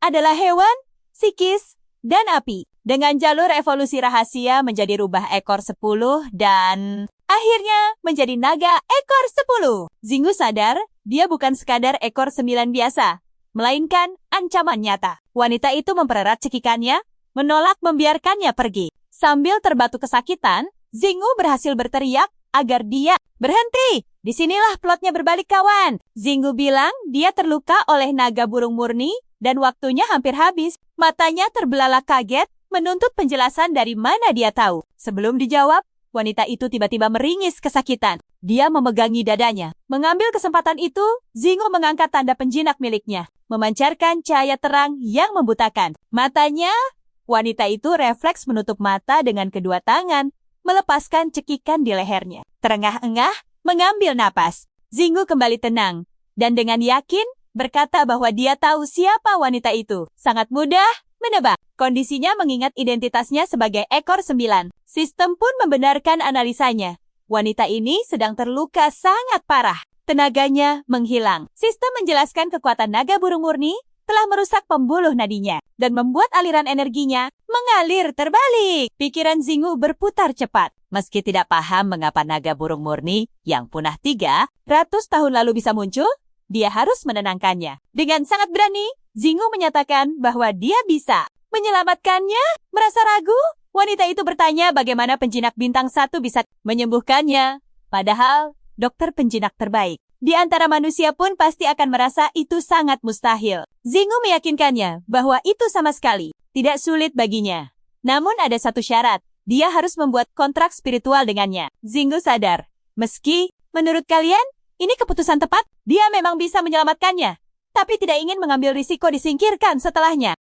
adalah hewan, psikis, dan api. Dengan jalur evolusi rahasia menjadi rubah ekor 10 dan akhirnya menjadi naga ekor 10. Xinggu sadar dia bukan sekadar ekor 9 biasa, melainkan ancaman nyata. Wanita itu mempererat cekikannya, menolak membiarkannya pergi. Sambil terbatu kesakitan, Xinggu berhasil berteriak agar dia berhenti. Disinilah plotnya berbalik kawan. Xinggu bilang dia terluka oleh naga burung murni dan waktunya hampir habis. Matanya terbelalak kaget, menuntut penjelasan dari mana dia tahu. Sebelum dijawab, wanita itu tiba-tiba meringis kesakitan. Dia memegangi dadanya. Mengambil kesempatan itu, Xinggu mengangkat tanda penjinak miliknya, memancarkan cahaya terang yang membutakan. Matanya, wanita itu refleks menutup mata dengan kedua tangan, melepaskan cekikan di lehernya. Terengah-engah, mengambil napas. Xinggu kembali tenang, dan dengan yakin berkata bahwa dia tahu siapa wanita itu. Sangat mudah menebak. Kondisinya mengingat identitasnya sebagai ekor 9. Sistem pun membenarkan analisanya. Wanita ini sedang terluka sangat parah. Tenaganya menghilang. Sistem menjelaskan kekuatan naga burung murni telah merusak pembuluh nadinya dan membuat aliran energinya mengalir terbalik. Pikiran Xinggu berputar cepat. Meski tidak paham mengapa naga burung murni yang punah 300 tahun lalu bisa muncul, dia harus menenangkannya. Dengan sangat berani, Xinggu menyatakan bahwa dia bisa menyelamatkannya. Merasa ragu, wanita itu bertanya bagaimana penjinak bintang 1 bisa menyembuhkannya. Padahal, dokter penjinak terbaik di antara manusia pun pasti akan merasa itu sangat mustahil. Xinggu meyakinkannya bahwa itu sama sekali tidak sulit baginya. Namun ada satu syarat, dia harus membuat kontrak spiritual dengannya. Xinggu sadar, meski menurut kalian ini keputusan tepat, dia memang bisa menyelamatkannya, tapi tidak ingin mengambil risiko disingkirkan setelahnya.